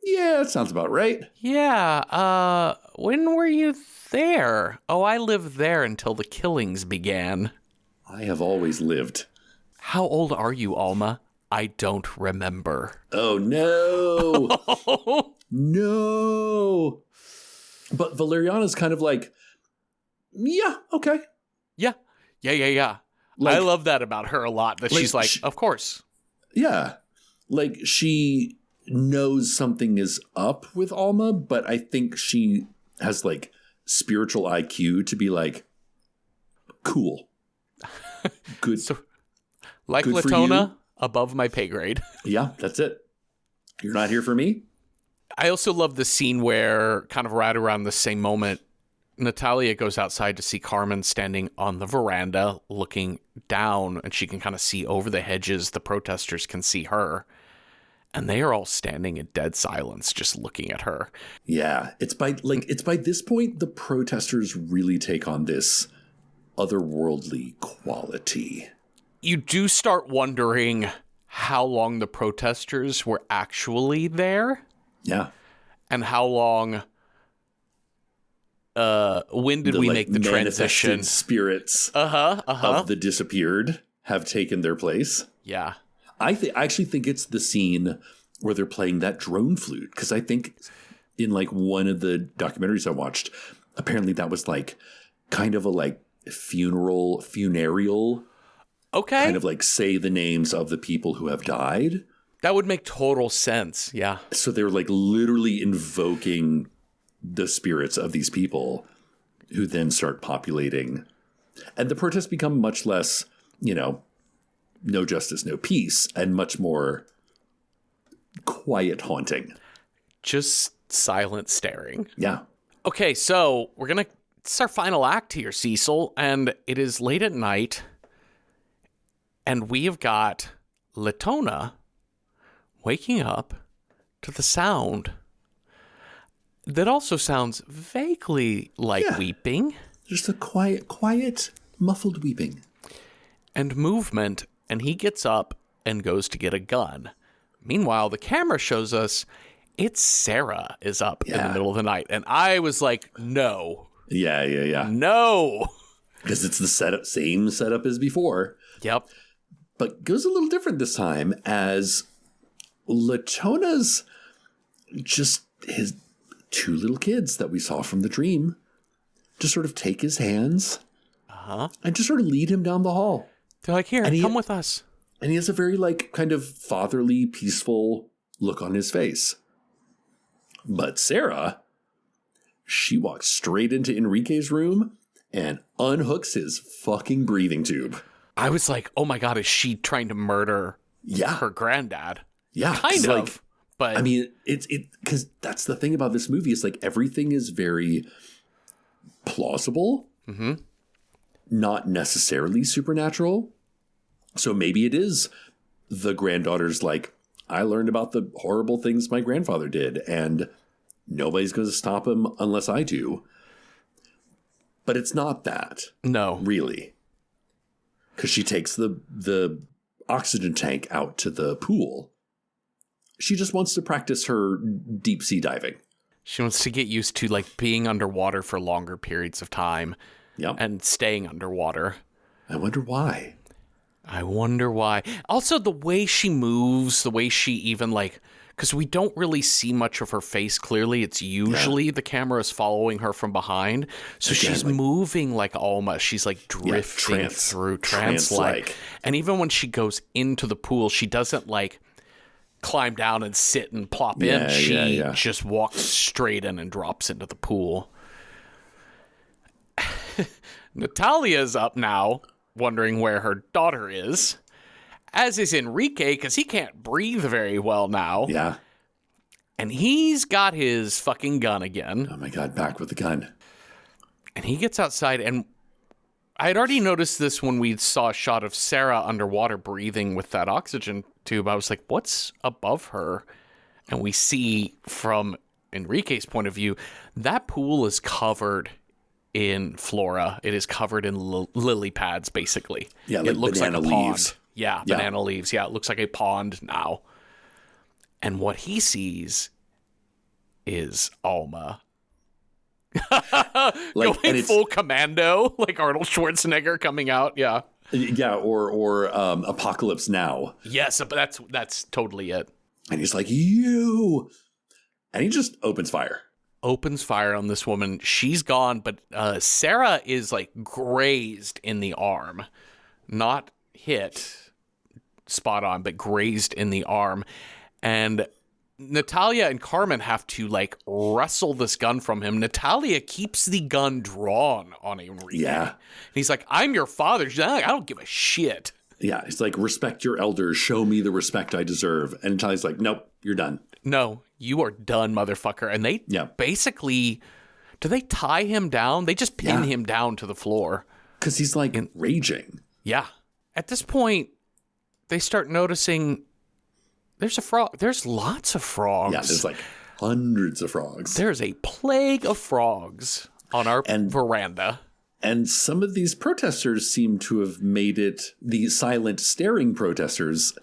Yeah, that sounds about right. Yeah, when were you there? Oh, I lived there until the killings began. I have always lived. How old are you, Alma? I don't remember. Oh, no. No. But Valeriana's kind of like, yeah, okay. Yeah. Like, I love that about her a lot, that she's like, of course. Yeah. Like, she knows something is up with Alma, but I think she has, like, spiritual IQ to be like, cool. Good. So, like good Latona, above my pay grade. Yeah, that's it. You're not here for me? I also love the scene where, kind of right around the same moment, Natalia goes outside to see Carmen standing on the veranda looking down, and she can kind of see over the hedges. The protesters can see her, and they are all standing in dead silence, just looking at her. Yeah, it's by this point the protesters really take on this otherworldly quality. You do start wondering how long the protesters were actually there. Yeah. And how long, when did we make the transition? Spirits of the disappeared have taken their place. Yeah. I actually think it's the scene where they're playing that drone flute. Because I think in like one of the documentaries I watched, apparently that was like kind of a like funereal, kind of like say the names of the people who have died. That would make total sense. Yeah. So they're like literally invoking the spirits of these people who then start populating. And the protests become much less, no justice, no peace, and much more quiet haunting. Just silent staring. Yeah. Okay, so it's our final act here, Cecil, and it is late at night, and we have got Llorona waking up to the sound that also sounds vaguely like weeping. Just a quiet, muffled weeping. And movement, and he gets up and goes to get a gun. Meanwhile, the camera shows us it's Sarah is up in the middle of the night. And I was like, no. Yeah. No. Because it's the same setup as before. Yep. But goes a little different this time as Llorona's just his two little kids that we saw from the dream just sort of take his hands and just sort of lead him down the hall. They're like, here, come with us. And he has a very like kind of fatherly, peaceful look on his face. But Sarah, she walks straight into Enrique's room and unhooks his fucking breathing tube. I was like, oh my God, is she trying to murder her granddad? Yeah. Kind of. But I mean, it's because that's the thing about this movie is like everything is very plausible, not necessarily supernatural. So maybe it is the granddaughter's like, I learned about the horrible things my grandfather did, and nobody's going to stop him unless I do. But it's not that. No. Really. Because she takes the oxygen tank out to the pool. She just wants to practice her deep sea diving. She wants to get used to like being underwater for longer periods of time. Yep. And staying underwater. I wonder why. Also, the way she moves, the way she even like, because we don't really see much of her face clearly. It's usually the camera is following her from behind. So she's like, moving like Alma. She's like drifting through trance-like. And even when she goes into the pool, she doesn't like climb down and sit and plop in. She just walks straight in and drops into the pool. Natalia's up now, wondering where her daughter is, as is Enrique, because he can't breathe very well now. Yeah. And he's got his fucking gun again. Oh my God, back with the gun. And he gets outside, and I had already noticed this when we saw a shot of Sarah underwater breathing with that oxygen tube. I was like, what's above her? And we see from Enrique's point of view, that pool is covered in flora. It is covered in lily pads, basically. Yeah, like it looks banana like a leaves. Pond. Yeah, banana leaves. Yeah, it looks like a pond now. And what he sees is Alma. Like, going full commando, like Arnold Schwarzenegger coming out. Yeah. Yeah, or Apocalypse Now. Yes, but that's totally it. And he's like, you. And he just opens fire. Opens fire on this woman. She's gone, but Sarah is like grazed in the arm. Not hit spot on, but grazed in the arm. And Natalia and Carmen have to like wrestle this gun from him. Natalia keeps the gun drawn on Enrique. Yeah. And he's like, I'm your father. She's like, I don't give a shit. Yeah. It's like, respect your elders. Show me the respect I deserve. And Natalia's like, nope, you're done. No, you are done, motherfucker. And they basically, do they tie him down? They just pin him down to the floor. Because he's like raging. Yeah. At this point, they start noticing there's a frog. There's lots of frogs. Yeah, there's like hundreds of frogs. There's a plague of frogs on our veranda. And some of these protesters seem to have made it, the silent staring protesters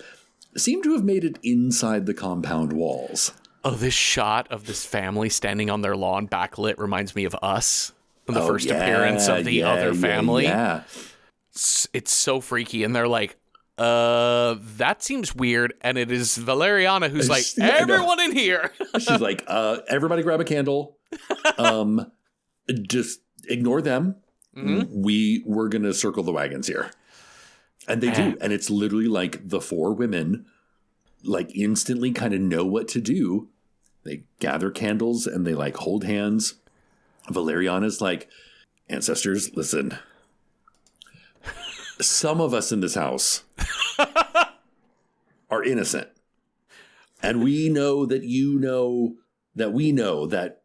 seem to have made it inside the compound walls. Oh, this shot of this family standing on their lawn backlit reminds me of Us, the first appearance of the other family. Yeah. It's so freaky. And they're like, that seems weird. And it is Valeriana who's like, everyone in here. She's like, everybody grab a candle. Just ignore them. Mm-hmm. We're going to circle the wagons here. And they do. And it's literally like the four women like instantly kind of know what to do. They gather candles and they like hold hands. Valeriana's like, ancestors, listen. Some of us in this house are innocent. And we know that you know that we know that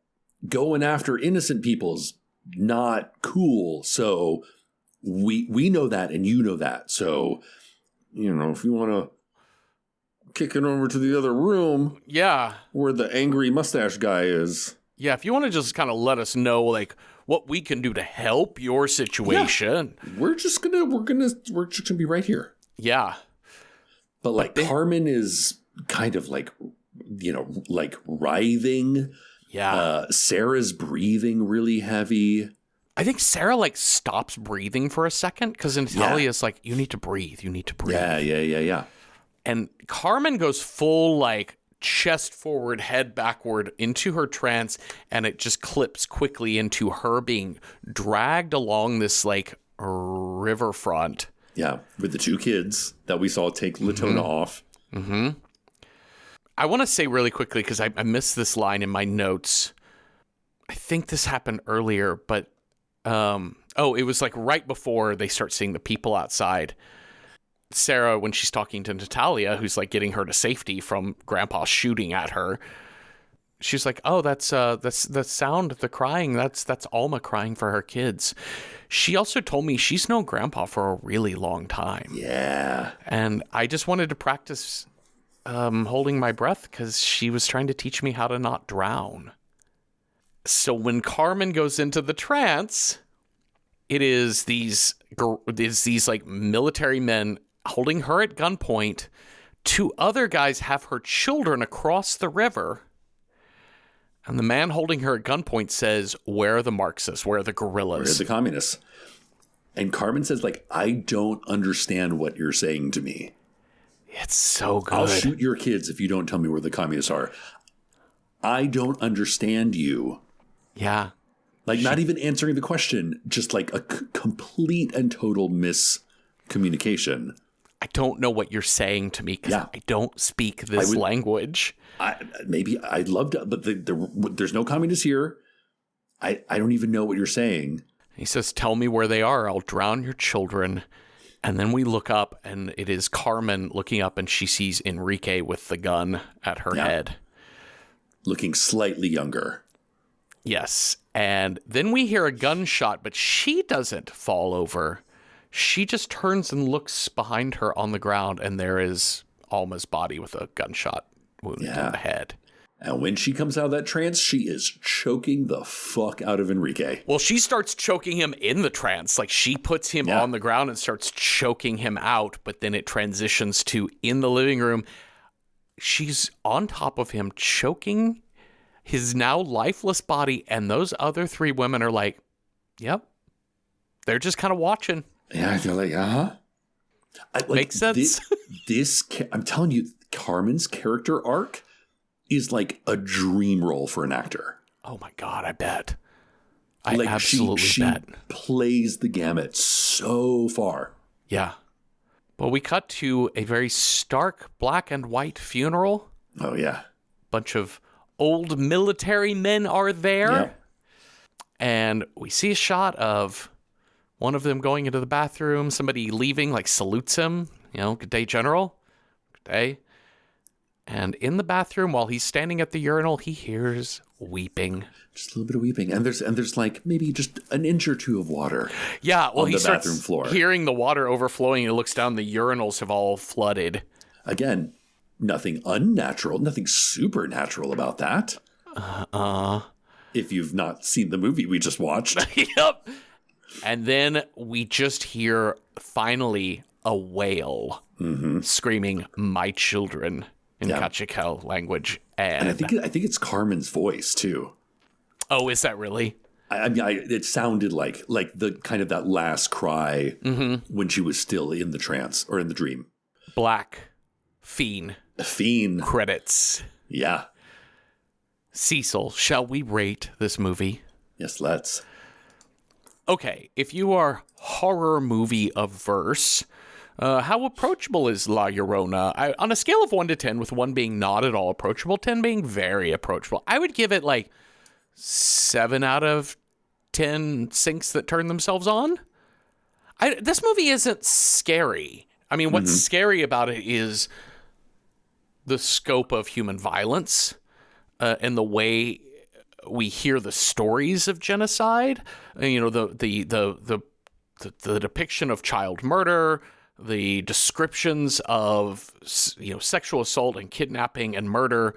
going after innocent people's not cool. So we know that and you know that. So, you know, if you want to kick it over to the other room. Yeah. Where the angry mustache guy is. Yeah, if you want to just kind of let us know like what we can do to help your situation. Yeah. We're just gonna be right here. Yeah. But like Carmen is kind of like, you know, like writhing. Yeah. Sarah's breathing really heavy. I think Sarah like stops breathing for a second because Natalia's like, you need to breathe. You need to breathe. Yeah. And Carmen goes full like chest forward, head backward into her trance. And it just clips quickly into her being dragged along this like riverfront. Yeah. With the two kids that we saw take Latona off. Mm-hmm. I want to say really quickly, because I missed this line in my notes. I think this happened earlier, but it was like right before they start seeing the people outside. Sarah, when she's talking to Natalia, who's like getting her to safety from Grandpa shooting at her, she's like, "Oh, that's the sound of the crying. That's Alma crying for her kids." She also told me she's known Grandpa for a really long time. Yeah, and I just wanted to practice holding my breath because she was trying to teach me how to not drown. So when Carmen goes into the trance, it is these like military men holding her at gunpoint. Two other guys have her children across the river. And the man holding her at gunpoint says, "Where are the Marxists? Where are the guerrillas? Where are the communists?" And Carmen says, like, "I don't understand what you're saying to me. It's so good. I'll shoot your kids if you don't tell me where the communists are. I don't understand you." Yeah. Like, not even answering the question, just like a complete and total miscommunication. I don't know what you're saying to me because I don't speak this language. I'd love to, but there's no communists here. I don't even know what you're saying. He says, "Tell me where they are. I'll drown your children." And then we look up, and it is Carmen looking up, and she sees Enrique with the gun at her head. Looking slightly younger. Yes. And then we hear a gunshot, but she doesn't fall over. She just turns and looks behind her on the ground, and there is Alma's body with a gunshot wound in the head. And when she comes out of that trance, she is choking the fuck out of Enrique. Well, she starts choking him in the trance. Like, she puts him on the ground and starts choking him out, but then it transitions to in the living room. She's on top of him, choking his now lifeless body, and those other three women are like, yep. They're just kind of watching. Yeah, they're like, uh-huh. Makes sense. This, I'm telling you, Carmen's character arc is like a dream role for an actor. Oh my God, I bet. I absolutely bet. She plays the gamut so far. Yeah. Well, we cut to a very stark black and white funeral. Oh, yeah. Bunch of old military men are there. Yeah. And we see a shot of one of them going into the bathroom, somebody leaving, like salutes him, "Good day, General. Good day." And in the bathroom, while he's standing at the urinal, he hears weeping. Just a little bit of weeping. And there's like maybe just an inch or two of water. Yeah, well, he starts bathroom floor. Hearing the water overflowing, and he looks down, the urinals have all flooded. Again, nothing unnatural, nothing supernatural about that. If you've not seen the movie we just watched. Yep. And then we just hear, finally, a whale screaming, "My children," in Kachikal language. And I think it's Carmen's voice, too. Oh, is that really? I mean, it sounded like the kind of that last cry when she was still in the trance or in the dream. Black Fiend credits. Yeah. Cecil, shall we rate this movie? Yes, let's. Okay, if you are horror movie averse, how approachable is La Llorona? On a scale of 1 to 10, with 1 being not at all approachable, 10 being very approachable, I would give it like 7 out of 10 sinks that turn themselves on. This movie isn't scary. I mean, what's scary about it is the scope of human violence and the way we hear the stories of genocide. You know, the depiction of child murder, the descriptions of, you know, sexual assault and kidnapping and murder,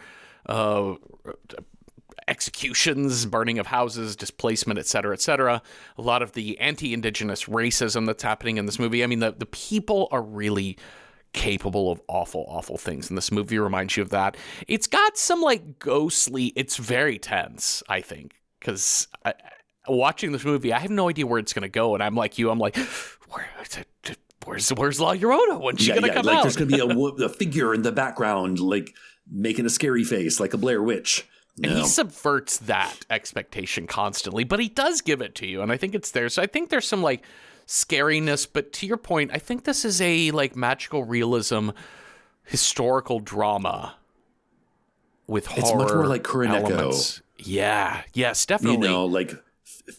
executions, burning of houses, displacement, et cetera, a lot of the anti-indigenous racism that's happening in this movie. I mean, the people are really capable of awful, awful things, and this movie reminds you of that. It's got some, like, ghostly, it's very tense, I think, because watching this movie, I have no idea where it's going to go, and I'm like you, I'm like, where's La Llorona? When's she going to come out? There's going to be a figure in the background, like, making a scary face, like a Blair Witch. And he subverts that expectation constantly, but he does give it to you, and I think it's there. So I think there's some, like, scariness, but to your point, I think this is a, like, magical realism historical drama with horror. It's much more like Kuroneko. Elements. Yeah, yes, definitely. You know, like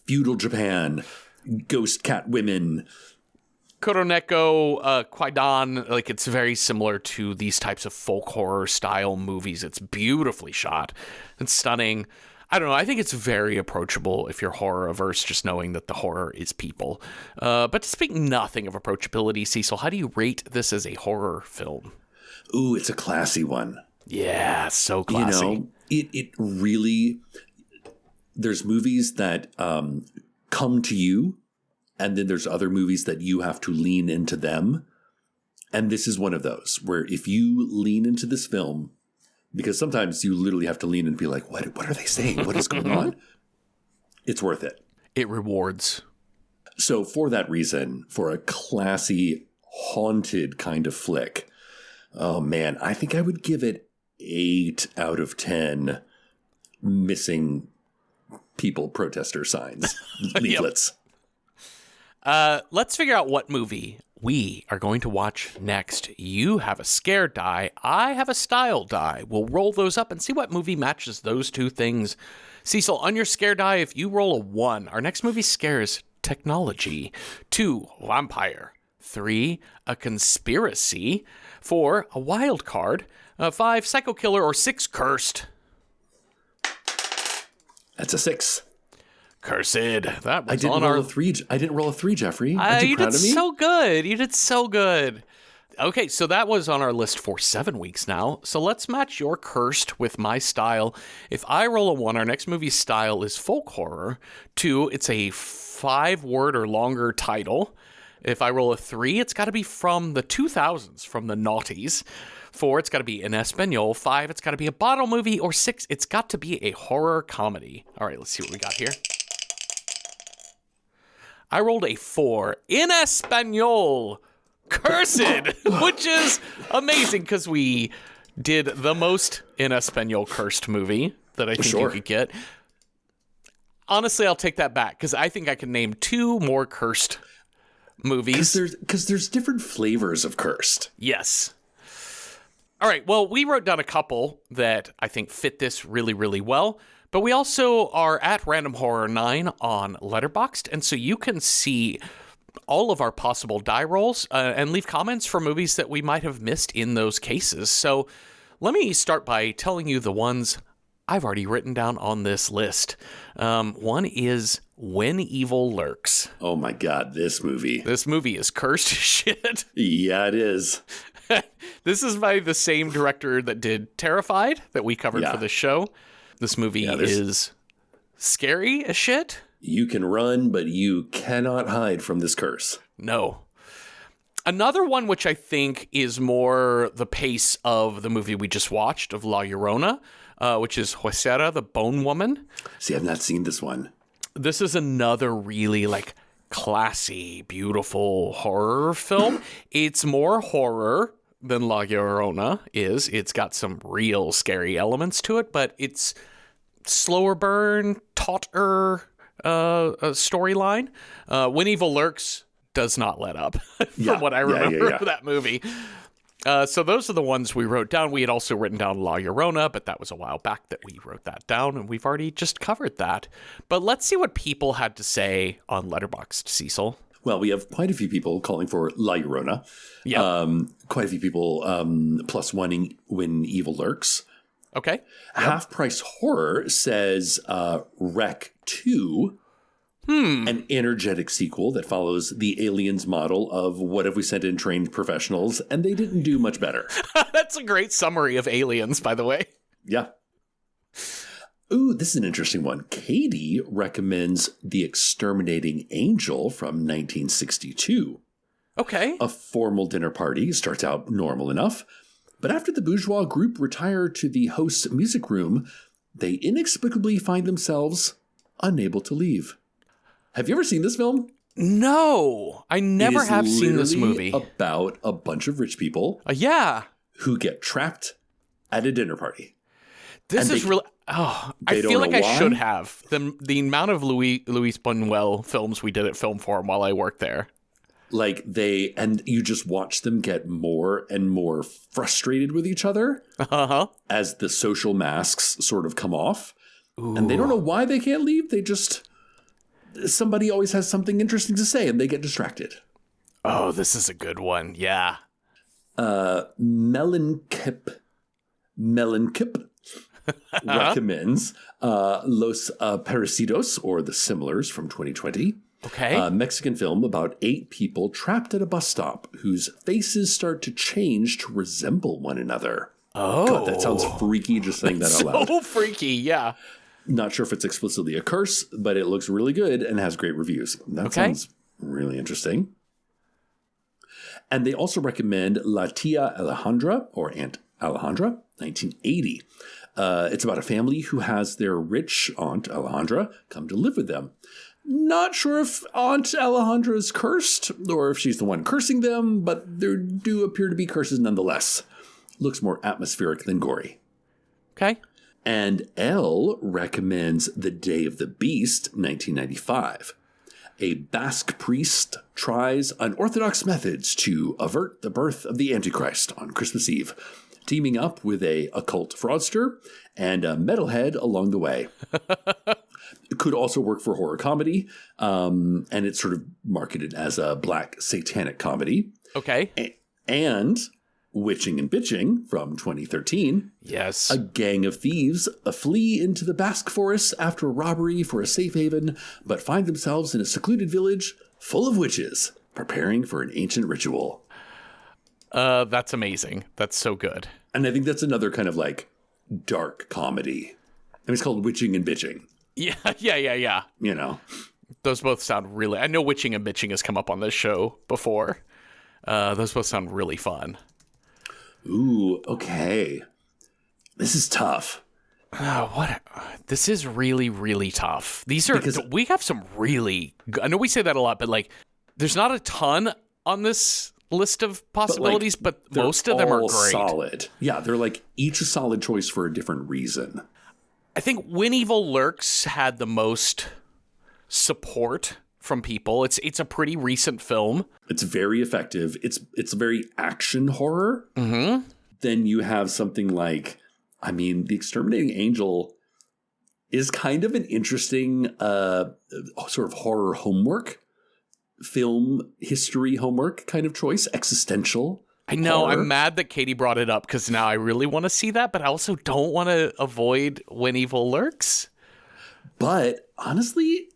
feudal Japan, ghost cat women. Kuroneko, Kwaidan, like, it's very similar to these types of folk horror style movies. It's beautifully shot. It's stunning. I don't know. I think it's very approachable if you're horror averse, just knowing that the horror is people. But to speak nothing of approachability, Cecil, how do you rate this as a horror film? Ooh, it's a classy one. Yeah, so classy. You know, it really, there's movies that come to you, and then there's other movies that you have to lean into them. And this is one of those where if you lean into this film, because sometimes you literally have to lean in and be like, what are they saying? What is going on? It's worth it. It rewards. So for that reason, for a classy, haunted kind of flick, oh man, I think I would give it 8 out of 10 missing people protester signs, leaflets. Let's figure out what movie we are going to watch next. You have a scare die. I have a style die. We'll roll those up and see what movie matches those two things. Cecil, on your scare die, if you roll a 1, our next movie scares technology. 2, vampire. 3, a conspiracy. 4, a wild card. 5, psycho killer. Or 6, cursed. That's a 6. Cursed. That was I didn't roll a 3, Jeffrey. Aren't you proud of me? So good. You did so good. Okay, so that was on our list for 7 weeks now. So let's match your cursed with my style. If I roll a 1, our next movie's style is folk horror. 2, it's a 5-word or longer title. If I roll a 3, it's got to be from the 2000s, from the noughties. 4, it's got to be in Espanol. 5, it's got to be a bottle movie. Or 6, it's got to be a horror comedy. All right, let's see what we got here. I rolled a 4 in Espanol, cursed, which is amazing because we did the most in Espanol cursed movie that I think you could get. Honestly, I'll take that back because I think I can name 2 more cursed movies. Because there's different flavors of cursed. Yes. All right. Well, we wrote down a couple that I think fit this really, really well. But we also are at Random Horror 9 on Letterboxd, and so you can see all of our possible die rolls and leave comments for movies that we might have missed in those cases. So let me start by telling you the ones I've already written down on this list. One is When Evil Lurks. Oh my God, this movie. This movie is cursed shit. Yeah, it is. This is by the same director that did Terrified that we covered for this show. This movie is scary as shit. You can run, but you cannot hide from this curse. No. Another one which I think is more the pace of the movie we just watched, of La Llorona, which is Huesera, the Bone Woman. See, I've not seen this one. This is another really, like, classy, beautiful horror film. It's more horror than La Llorona is. It's got some real scary elements to it, but it's slower burn, tauter storyline. When Evil Lurks does not let up from what I remember of that movie. So those are the ones we wrote down. We had also written down La Llorona, but that was a while back that we wrote that down, and we've already just covered that. But let's see what people had to say on Letterboxd, Cecil. Well, we have quite a few people calling for La Llorona. Yeah. Quite a few people plus one When Evil Lurks. Okay. Half Price Horror says Wreck 2. An energetic sequel that follows the Aliens model of what if we sent in trained professionals, and they didn't do much better. That's a great summary of Aliens, by the way. Yeah. Ooh, this is an interesting one. Katie recommends The Exterminating Angel from 1962. Okay. A formal dinner party starts out normal enough, but after the bourgeois group retire to the host's music room, they inexplicably find themselves unable to leave. Have you ever seen this film? No, I never have seen this movie. About a bunch of rich people. Yeah. Who get trapped at a dinner party. This is really... Oh, I feel like I should have. The amount of Luis Buñuel films we did at Film Forum while I worked there. Like and you just watch them get more and more frustrated with each other as the social masks sort of come off. Ooh. And they don't know why they can't leave. They just... Somebody always has something interesting to say, and they get distracted. Oh, this is a good one. Yeah. Melankip recommends Los Parecidos, or The Similars, from 2020. Okay. A Mexican film about 8 people trapped at a bus stop whose faces start to change to resemble one another. Oh. God, that sounds freaky just saying that out loud. So freaky, yeah. Not sure if it's explicitly a curse, but it looks really good and has great reviews. That sounds really interesting. And they also recommend La Tia Alejandra, or Aunt Alejandra, 1980. It's about a family who has their rich Aunt Alejandra come to live with them. Not sure if Aunt Alejandra is cursed or if she's the one cursing them, but there do appear to be curses nonetheless. Looks more atmospheric than gory. Okay. And Elle recommends The Day of the Beast, 1995. A Basque priest tries unorthodox methods to avert the birth of the Antichrist on Christmas Eve, teaming up with a occult fraudster and a metalhead along the way. It could also work for horror comedy, and it's sort of marketed as a black satanic comedy. Okay. And Witching and Bitching from 2013. Yes. A gang of thieves flee into the Basque forest after a robbery for a safe haven, but find themselves in a secluded village full of witches, preparing for an ancient ritual. That's amazing. That's so good. And I think that's another kind of like dark comedy. And it's called Witching and Bitching. Yeah. You know. Those both sound really... I know Witching and Bitching has come up on this show before. Those both sound really fun. Ooh, okay. This is tough. This is really, really tough. We have some really... I know we say that a lot, but like, there's not a ton on this list of possibilities, but most of them are great. Solid. Yeah, they're like each a solid choice for a different reason. I think When Evil Lurks had the most support from people. It's a pretty recent film. It's very effective. It's very action horror. Mm-hmm. Then you have something like, The Exterminating Angel is kind of an interesting sort of horror homework, film history homework kind of choice, existential. I know. Horror. I'm mad that Katie brought it up because now I really want to see that, but I also don't want to avoid When Evil Lurks. But honestly,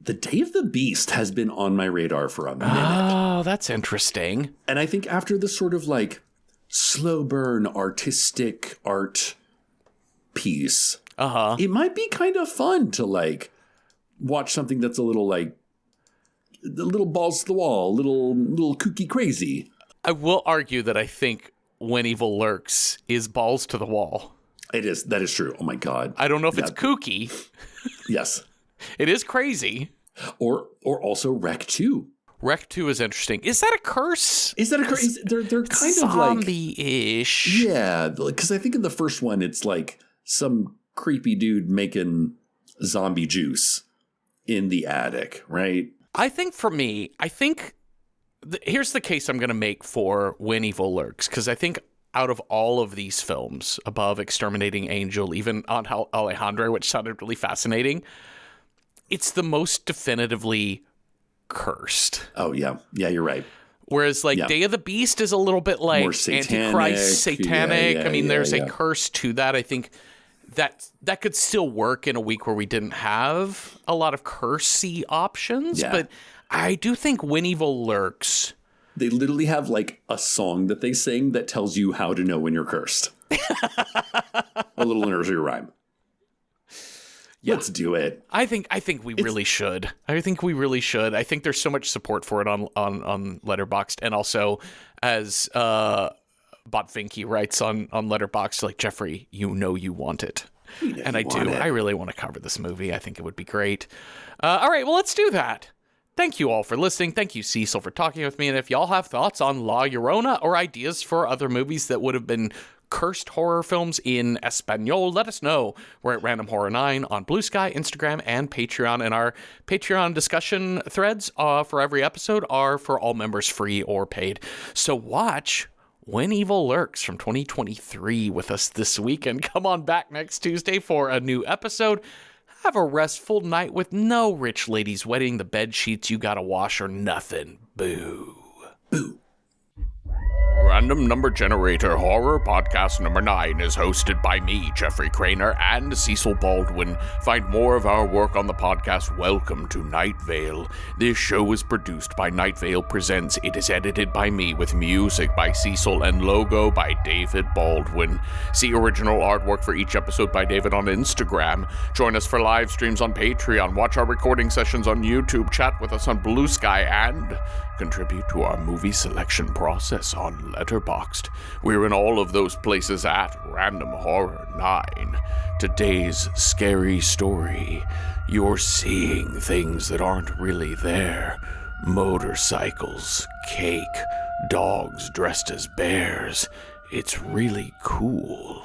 The Day of the Beast has been on my radar for a minute. Oh, that's interesting. And I think after this sort of like slow burn artistic art piece, it might be kind of fun to like watch something that's a little like the little balls to the wall, little kooky crazy. I will argue that I think When Evil Lurks is balls to the wall. It is. That is true. Oh my God. I don't know if it's kooky. Yes. It is crazy. Or also Rec 2. Rec 2 is interesting. Is that a curse? Is that a curse? They're kind of like zombie-ish. Yeah, because I think in the first one it's like some creepy dude making zombie juice in the attic, right? I think for me, here's the case I'm going to make for When Evil Lurks, because I think out of all of these films, above Exterminating Angel, even on Alejandro, which sounded really fascinating, it's the most definitively cursed. Oh, yeah. Yeah, you're right. Whereas, like, Day of the Beast is a little bit like Antichrist, satanic. Yeah, I mean, there's a curse to that. I think that could still work in a week where we didn't have a lot of cursey options. Yeah. But I do think When Evil Lurks... They literally have, like, a song that they sing that tells you how to know when you're cursed. A little nursery rhyme. Yeah. Let's do it. I think we really should. I think we really should. I think there's so much support for it on Letterboxd, and also as Botvinky writes on Letterboxd, like, Jeffrey, you know you want it. And I do. I really want to cover this movie. I think it would be great. All right, well, let's do that. Thank you all for listening. Thank you, Cecil, for talking with me. And if y'all have thoughts on La Llorona or ideas for other movies that would have been cursed horror films in Espanol, let us know. We're at Random Horror 9 on Blue Sky, Instagram, and Patreon. And our Patreon discussion threads for every episode are for all members free or paid. So watch When Evil Lurks from 2023 with us this week. And come on back next Tuesday for a new episode. Have a restful night with no rich ladies wetting the bed sheets you gotta wash or nothing. Boo. Boo. Random Number Generator Horror Podcast number 9 is hosted by me, Jeffrey Craner, and Cecil Baldwin. Find more of our work on the podcast Welcome to Night Vale. This show is produced by Night Vale Presents. It is edited by me with music by Cecil and logo by David Baldwin. See original artwork for each episode by David on Instagram. Join us for live streams on Patreon. Watch our recording sessions on YouTube. Chat with us on Blue Sky and contribute to our movie selection process on Letterboxd. We're in all of those places at Random Horror 9. Today's scary story. You're seeing things that aren't really there. Motorcycles, cake, dogs dressed as bears. It's really cool.